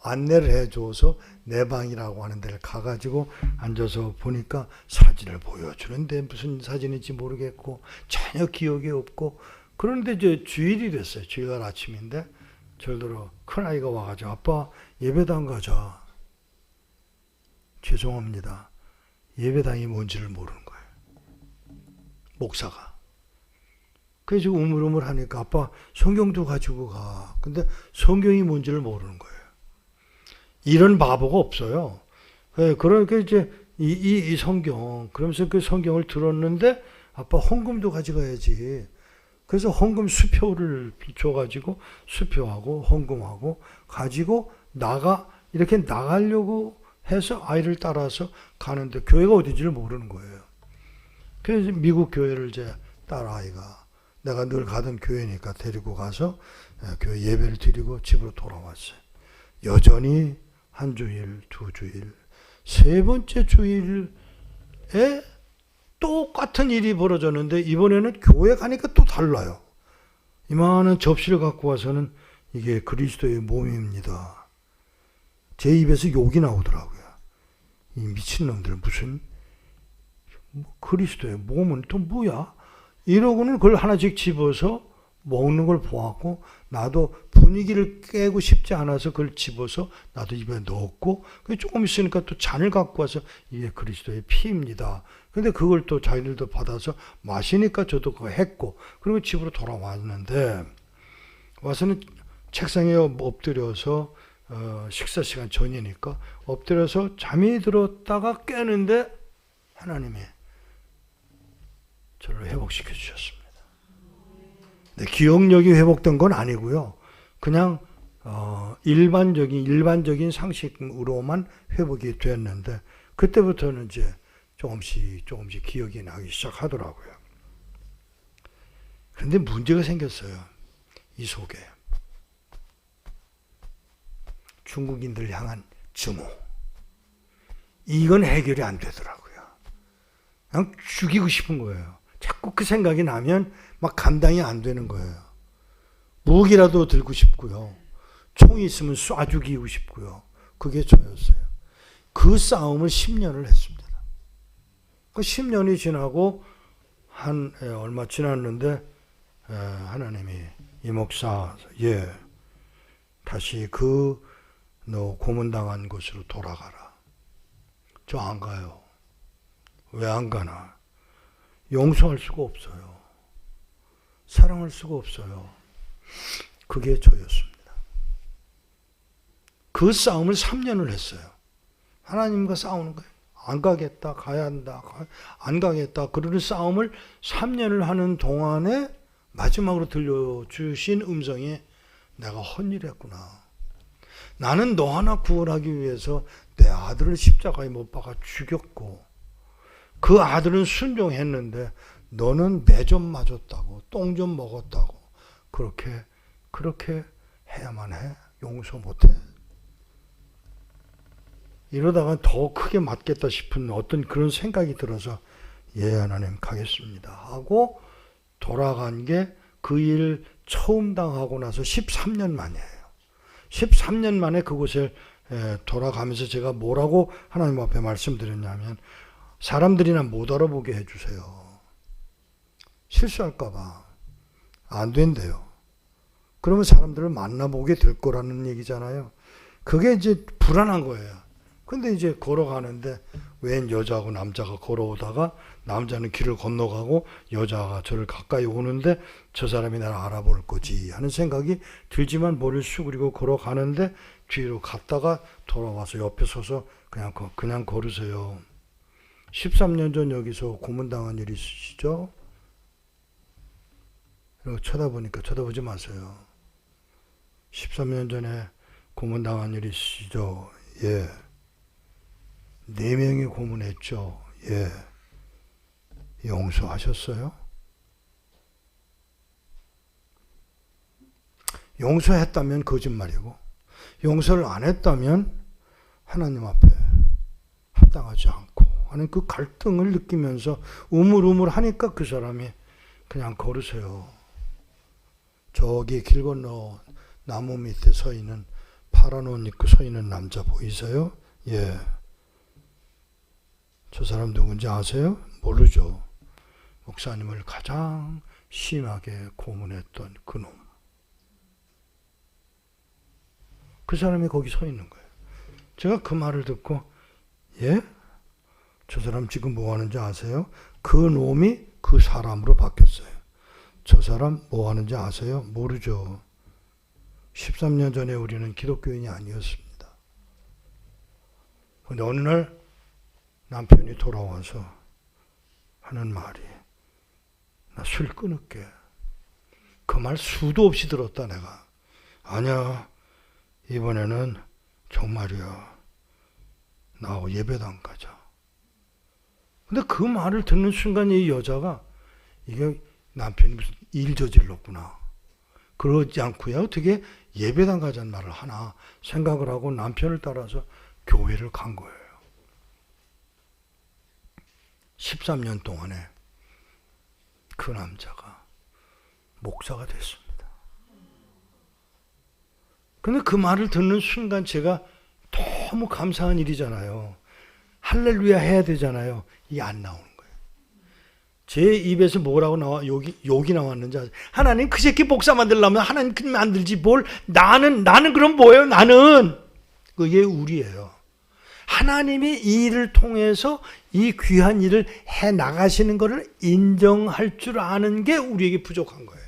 안내를 해줘서 내 방이라고 하는 데를 가가지고 앉아서 보니까 사진을 보여주는데 무슨 사진인지 모르겠고 전혀 기억이 없고, 그런데 이제 주일이 됐어요. 주일날 아침인데 절더러 큰아이가 와가지고 아빠 예배당 가자. 죄송합니다. 예배당이 뭔지를 모르는 거예요. 목사가. 그래서 우물우물 하니까 아빠 성경도 가지고 가. 근데 성경이 뭔지를 모르는 거예요. 이런 바보가 없어요. 그러니까 이제 이 성경, 그러면서 그 성경을 들었는데 아빠 헌금도 가져가야지. 그래서 헌금 수표를 줘가지고 수표하고 헌금하고 가지고 이렇게 나가려고 해서 아이를 따라서 가는데 교회가 어딘지를 모르는 거예요. 그래서 미국 교회를 이제 딸아이가 내가 늘 가던 교회니까 데리고 가서 교회 예배를 드리고 집으로 돌아왔어요. 여전히 한 주일, 두 주일, 세 번째 주일에 똑같은 일이 벌어졌는데 이번에는 교회 가니까 또 달라요. 이만한 접시를 갖고 와서는 이게 그리스도의 몸입니다. 제 입에서 욕이 나오더라고요. 이 미친놈들 무슨 그리스도의 몸은 또 뭐야? 이러고는 그걸 하나씩 집어서 먹는 걸 보았고, 나도 분위기를 깨고 싶지 않아서 그걸 집어서 나도 입에 넣었고, 조금 있으니까 또 잔을 갖고 와서 이게 그리스도의 피입니다. 근데 그걸 또 자기들도 받아서 마시니까 저도 그거 했고, 그리고 집으로 돌아왔는데, 와서는 책상에 엎드려서 식사 시간 전이니까 엎드려서 잠이 들었다가 깨는데 하나님이 저를 회복시켜 주셨습니다. 기억력이 회복된 건 아니고요. 그냥 일반적인 상식으로만 회복이 됐는데, 그때부터는 이제 조금씩 기억이 나기 시작하더라고요. 그런데 문제가 생겼어요. 이 속에 중국인들 향한 증오, 이건 해결이 안 되더라고요. 그냥 죽이고 싶은 거예요. 자꾸 그 생각이 나면 막 감당이 안 되는 거예요. 무기라도 들고 싶고요. 총이 있으면 쏴 죽이고 싶고요. 그게 저였어요. 그 싸움을 10년을 했습니다. 그 10년이 지나고 얼마 지났는데 하나님이 이 목사 다시 너 고문당한 곳으로 돌아가라. 저 안 가요. 왜 안 가나? 용서할 수가 없어요. 사랑할 수가 없어요. 그게 저였습니다. 그 싸움을 3년을 했어요. 하나님과 싸우는 거예요. 안 가겠다, 가야 한다, 안 가겠다. 그러는 싸움을 3년을 하는 동안에 마지막으로 들려주신 음성이 내가 헛일했구나. 나는 너 하나 구원하기 위해서 내 아들을 십자가에 못 박아 죽였고, 그 아들은 순종했는데 너는 매 좀 맞았다고, 똥 좀 먹었다고, 그렇게 해야만 해? 용서 못해? 이러다가 더 크게 맞겠다 싶은 어떤 그런 생각이 들어서 예 하나님 가겠습니다 하고 돌아간 게 그 일 처음 당하고 나서 13년 만이에요. 13년 만에 그곳에 돌아가면서 제가 뭐라고 하나님 앞에 말씀드렸냐면 사람들이나 못 알아보게 해주세요. 실수할까봐 안 된대요. 그러면 사람들을 만나보게 될 거라는 얘기잖아요. 그게 이제 불안한 거예요. 근데 이제 걸어가는데 웬 여자하고 남자가 걸어오다가 남자는 길을 건너가고 여자가 저를 가까이 오는데 저 사람이 나를 알아볼 거지 하는 생각이 들지만 머리를 숙이고 걸어가는데 뒤로 갔다가 돌아와서 옆에 서서 그냥 걸으세요. 13년 전 여기서 고문당한 일이 있으시죠? 그리고 쳐다보니까 쳐다보지 마세요. 13년 전에 고문당한 일이 있으시죠? 예. 4명이 고문했죠? 예. 용서하셨어요? 용서했다면 거짓말이고 용서를 안 했다면 하나님 앞에 합당하지 않고 하는 그 갈등을 느끼면서 우물우물하니까 그 사람이 그냥 걸으세요. 저기 길 건너 나무 밑에 서 있는 파란 옷 입고 서 있는 남자 보이세요? 예. 저 사람 누군지 아세요? 모르죠. 목사님을 가장 심하게 고문했던 그 놈. 그 사람이 거기 서 있는 거예요. 제가 그 말을 듣고 예? 저 사람 지금 뭐 하는지 아세요? 그 놈이 그 사람으로 바뀌었어요. 저 사람 뭐 하는지 아세요? 모르죠. 13년 전에 우리는 기독교인이 아니었습니다. 근데 어느 날 남편이 돌아와서 하는 말이 나 술 끊을게. 그 말 수도 없이 들었다 내가. 아니야. 이번에는 정말이야. 나하고 예배당 가자. 근데 그 말을 듣는 순간 이 여자가 이게 남편이 무슨 일 저질렀구나. 그러지 않고야 어떻게 예배당 가자는 말을 하나 생각을 하고 남편을 따라서 교회를 간 거예요. 13년 동안에 그 남자가 목사가 됐습니다. 근데 그 말을 듣는 순간 제가 너무 감사한 일이잖아요. 할렐루야 해야 되잖아요. 이게 안 나오는 거예요. 제 입에서 뭐라고 나와 욕이 나왔는지 아세요? 하나님 그 새끼 목사 만들려면 하나님 만들지 뭘 나는 그럼 뭐예요? 나는 그게 우리예요. 하나님이 이 일을 통해서 이 귀한 일을 해 나가시는 것을 인정할 줄 아는 게 우리에게 부족한 거예요.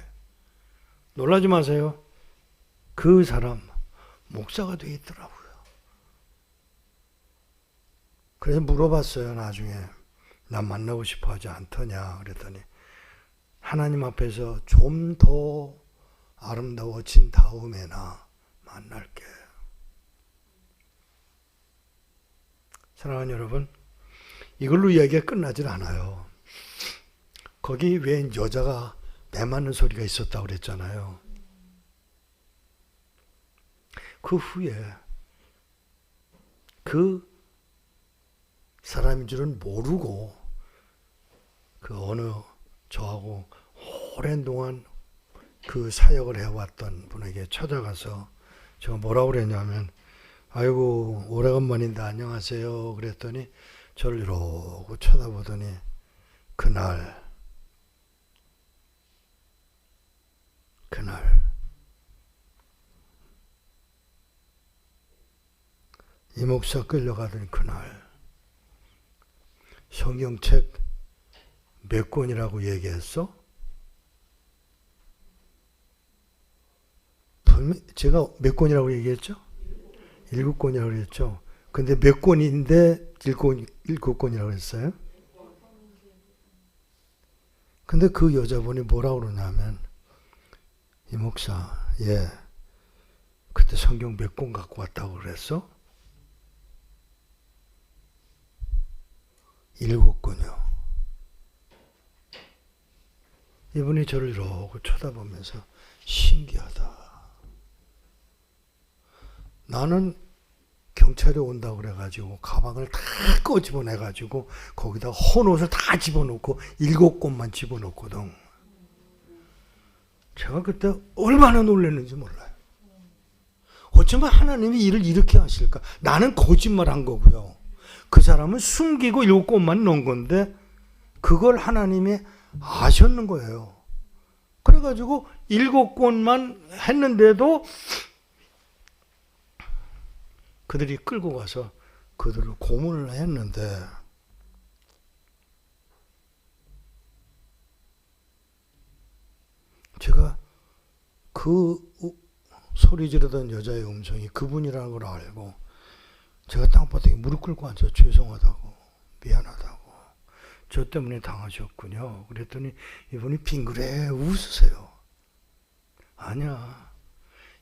놀라지 마세요. 그 사람 목사가 되어 있더라고요. 그래서 물어봤어요. 나중에 나 만나고 싶어 하지 않더냐 그랬더니 하나님 앞에서 좀 더 아름다워진 다음에나 만날게. 사랑하는 여러분, 이걸로 이야기가 끝나질 않아요. 거기 웬 여자가 매 맞는 소리가 있었다고 그랬잖아요. 그 후에 그 사람인 줄은 모르고 그 어느 저하고 오랜 동안 그 사역을 해왔던 분에게 찾아가서 제가 뭐라고 그랬냐면 아이고 오래간만인데 안녕하세요 그랬더니 저를 이러고 쳐다보더니 그날 이 목사 끌려가더니 그날 성경책 몇 권이라고 얘기했어? 제가 몇 권이라고 얘기했죠? 7권이라고 그랬죠? 근데 몇 권인데 7권이라고 했어요? 근데 그 여자분이 뭐라고 그러냐면 이 목사, 예, 그때 성경 몇 권 갖고 왔다고 그랬어? 7권이요. 이분이 저를 이러고 쳐다보면서 신기하다. 나는 경찰이 온다고 그래가지고 가방을 다 꺼집어내가지고 거기다 헌 옷을 다 집어넣고 7곳만 집어넣거든. 제가 그때 얼마나 놀랐는지 몰라요. 어쩌면 하나님이 일을 이렇게 하실까? 나는 거짓말한 거고요. 그 사람은 숨기고 7곳만 넣은 건데 그걸 하나님이 아셨는 거예요. 그래가지고 7곳만 했는데도 그들이 끌고 가서 그들을 고문을 했는데 제가 그 소리 지르던 여자의 음성이 그분이라는 걸 알고 제가 땅바닥에 무릎 꿇고 앉아 죄송하다고 미안하다고 저 때문에 당하셨군요. 그랬더니 이분이 빙그레 웃으세요. 아니야.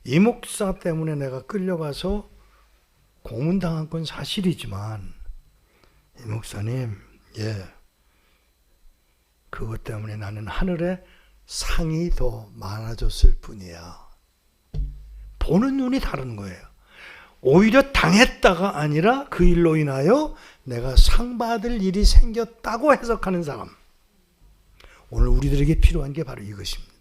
이 목사 때문에 내가 끌려가서 고문당한 건 사실이지만 이 목사님 그것 때문에 나는 하늘에 상이 더 많아졌을 뿐이야. 보는 눈이 다른 거예요. 오히려 당했다가 아니라 그 일로 인하여 내가 상 받을 일이 생겼다고 해석하는 사람. 오늘 우리들에게 필요한 게 바로 이것입니다.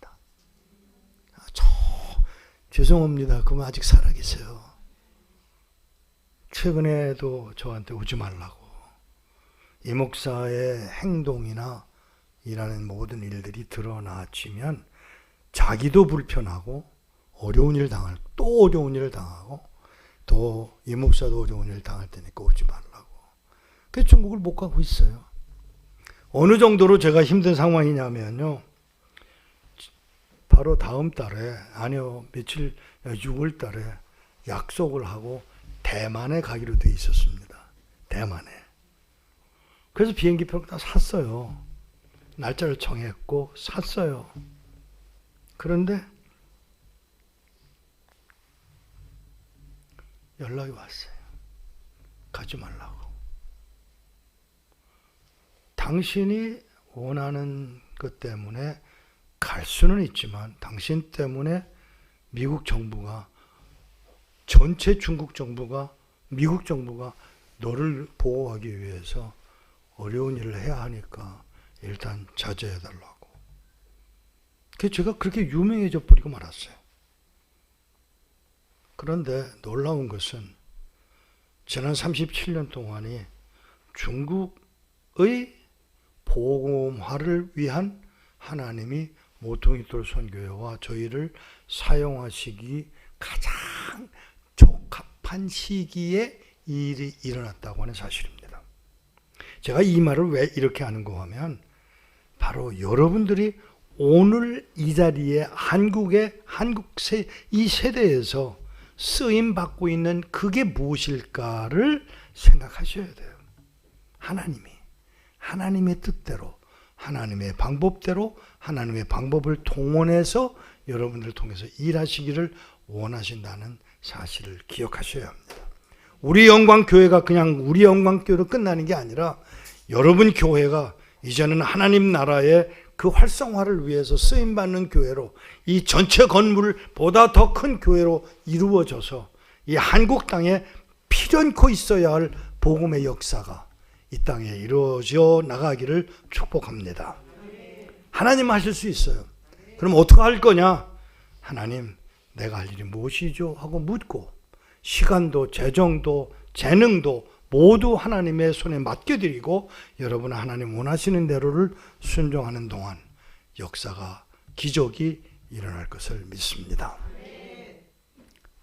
죄송합니다. 그럼 아직 살아계세요. 최근에도 저한테 오지 말라고. 이 목사의 행동이나 일하는 모든 일들이 드러나치면 자기도 불편하고 어려운 일을 당할, 또 어려운 일을 당하고 또 이 목사도 어려운 일을 당할 테니까 오지 말라고. 그래서 중국을 못 가고 있어요. 어느 정도로 제가 힘든 상황이냐면요. 바로 다음 달에, 아니요, 6월 달에 약속을 하고 대만에 가기로 돼 있었습니다. 대만에. 그래서 비행기표를 다 샀어요. 날짜를 정했고 샀어요. 그런데 연락이 왔어요. 가지 말라고. 당신이 원하는 것 때문에 갈 수는 있지만 당신 때문에 미국 정부가 전체 중국 정부가 미국 정부가 너를 보호하기 위해서 어려운 일을 해야 하니까 일단 자제해달라고. 그래서 제가 그렇게 유명해져 버리고 말았어요. 그런데 놀라운 것은 지난 37년 동안이 중국의 복음화를 위한 하나님이 모퉁이돌 선교회와 저희를 사용하시기 가장 적합한 시기에 이 일이 일어났다고 하는 사실입니다. 제가 이 말을 왜 이렇게 하는가 하면 바로 여러분들이 오늘 이 자리에 이 세대에서 쓰임 받고 있는 그게 무엇일까를 생각하셔야 돼요. 하나님의 뜻대로, 하나님의 방법대로, 하나님의 방법을 동원해서 여러분들을 통해서 일하시기를 원하신다는 사실을 기억하셔야 합니다. 우리 영광교회가 그냥 우리 영광교회로 끝나는 게 아니라 여러분 교회가 이제는 하나님 나라의 그 활성화를 위해서 쓰임받는 교회로, 이 전체 건물보다 더 큰 교회로 이루어져서 이 한국 땅에 필연코 있어야 할 복음의 역사가 이 땅에 이루어져 나가기를 축복합니다. 하나님 하실 수 있어요. 그럼 어떻게 할 거냐? 하나님, 내가 할 일이 무엇이죠? 하고 묻고 시간도 재정도 재능도 모두 하나님의 손에 맡겨드리고 여러분은 하나님 원하시는 대로를 순종하는 동안 역사가, 기적이 일어날 것을 믿습니다.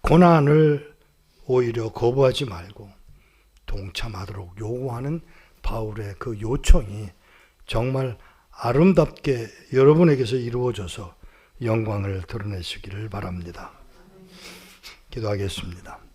고난을 오히려 거부하지 말고 동참하도록 요구하는 바울의 그 요청이 정말 아름답게 여러분에게서 이루어져서 영광을 드러내시기를 바랍니다. 기도하겠습니다.